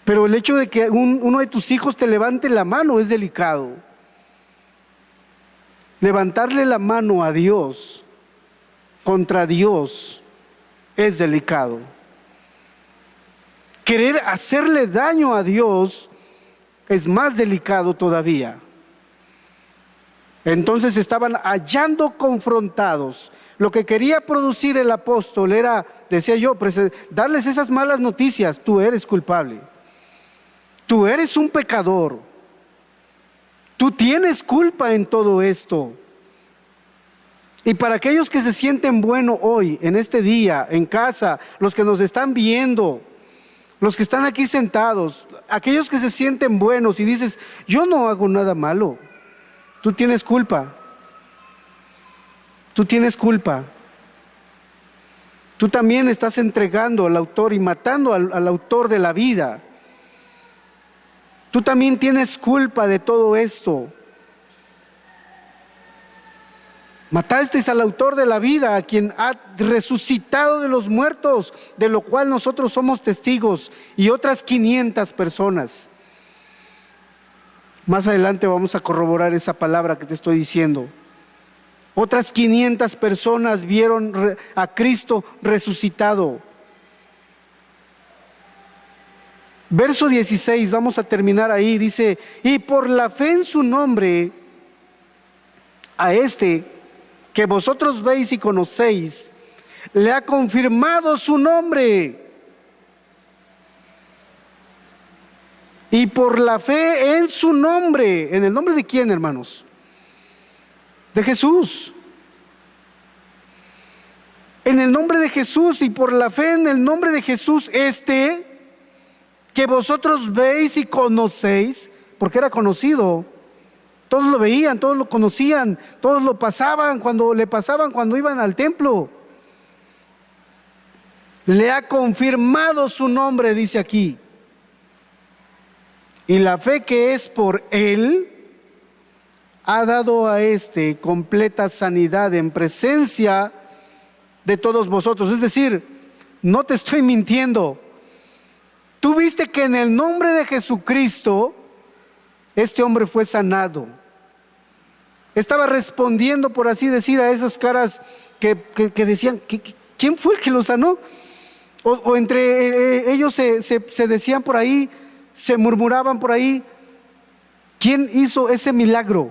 pero el hecho de que uno de tus hijos te levante la mano es delicado. Levantarle la mano a Dios, contra Dios, es delicado. Querer hacerle daño a Dios es más delicado todavía. Entonces estaban hallando confrontados. Lo que quería producir el apóstol era, decía yo, darles esas malas noticias. Tú eres culpable. Tú eres un pecador. Tú tienes culpa en todo esto. Y para aquellos que se sienten buenos hoy, en este día, en casa, los que nos están viendo, los que están aquí sentados, aquellos que se sienten buenos y dices, yo no hago nada malo. Tú tienes culpa. Tú tienes culpa. Tú también estás entregando al autor y matando al autor de la vida. Tú también tienes culpa de todo esto. Matasteis al autor de la vida, a quien ha resucitado de los muertos, de lo cual nosotros somos testigos, y otras 500 personas. Más adelante vamos a corroborar esa palabra que te estoy diciendo. Otras 500 personas vieron a Cristo resucitado. Verso 16, vamos a terminar ahí, dice, y por la fe en su nombre, a este que vosotros veis y conocéis, le ha confirmado su nombre. Y por la fe en su nombre, ¿en el nombre de quién, hermanos? De Jesús. En el nombre de Jesús y por la fe en el nombre de Jesús, que vosotros veis y conocéis, porque era conocido. Todos lo veían, todos lo conocían, todos lo pasaban cuando iban al templo. Le ha confirmado su nombre, dice aquí. Y la fe que es por él ha dado a completa sanidad en presencia de todos vosotros. Es decir, no te estoy mintiendo. Tú viste que en el nombre de Jesucristo este hombre fue sanado. Estaba respondiendo, por así decir, a esas caras que decían, ¿quién fue el que lo sanó? O entre ellos se decían por ahí, se murmuraban por ahí, ¿quién hizo ese milagro?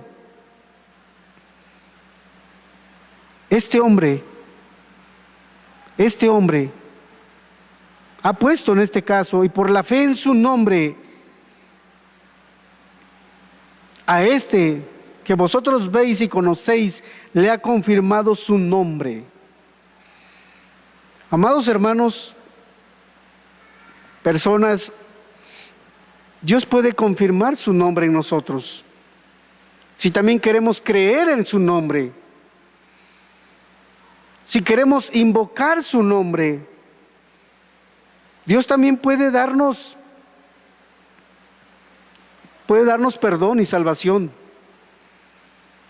Este hombre ha puesto en este caso, y por la fe en su nombre, a que vosotros veis y conocéis, le ha confirmado su nombre. Amados hermanos, personas, Dios puede confirmar su nombre en nosotros, si también queremos creer en su nombre, si queremos invocar su nombre. Dios también puede darnos perdón y salvación.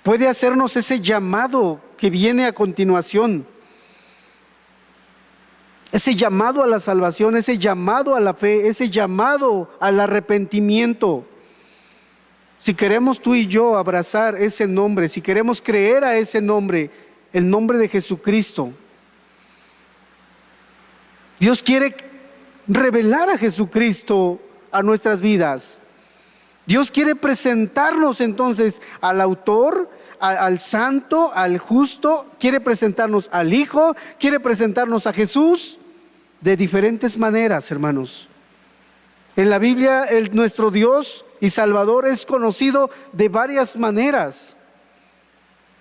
Puede hacernos ese llamado que viene a continuación. Ese llamado a la salvación, ese llamado a la fe, ese llamado al arrepentimiento. Si queremos tú y yo abrazar ese nombre, si queremos creer a ese nombre, el nombre de Jesucristo, Dios quiere revelar a Jesucristo a nuestras vidas. Dios quiere presentarnos entonces al autor, al santo, al justo, quiere presentarnos al Hijo, quiere presentarnos a Jesús de diferentes maneras, hermanos. En la Biblia, nuestro Dios y Salvador es conocido de varias maneras,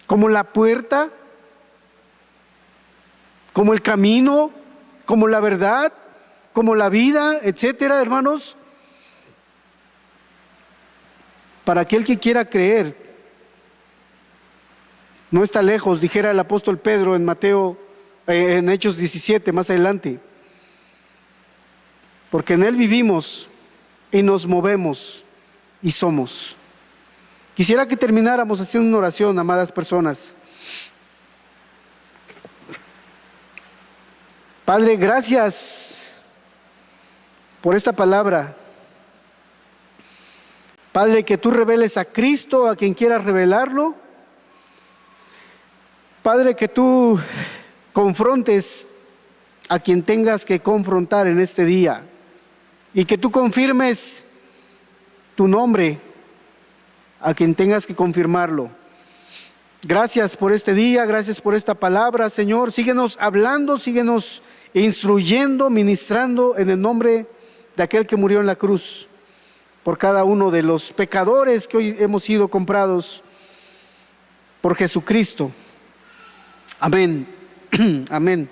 como la puerta, como el camino, como la verdad, como la vida, etcétera, hermanos. Para aquel que quiera creer, no está lejos, dijera el apóstol Pedro en en Hechos 17, más adelante, porque en él vivimos y nos movemos y somos. Quisiera que termináramos haciendo una oración, amadas personas. Padre, gracias por esta palabra. Padre, que tú reveles a Cristo a quien quieras revelarlo. Padre, que tú confrontes a quien tengas que confrontar en este día. Y que tú confirmes tu nombre a quien tengas que confirmarlo. Gracias por este día, gracias por esta palabra, Señor. Síguenos hablando, síguenos instruyendo, ministrando en el nombre de aquel que murió en la cruz por cada uno de los pecadores que hoy hemos sido comprados por Jesucristo. Amén. Amén.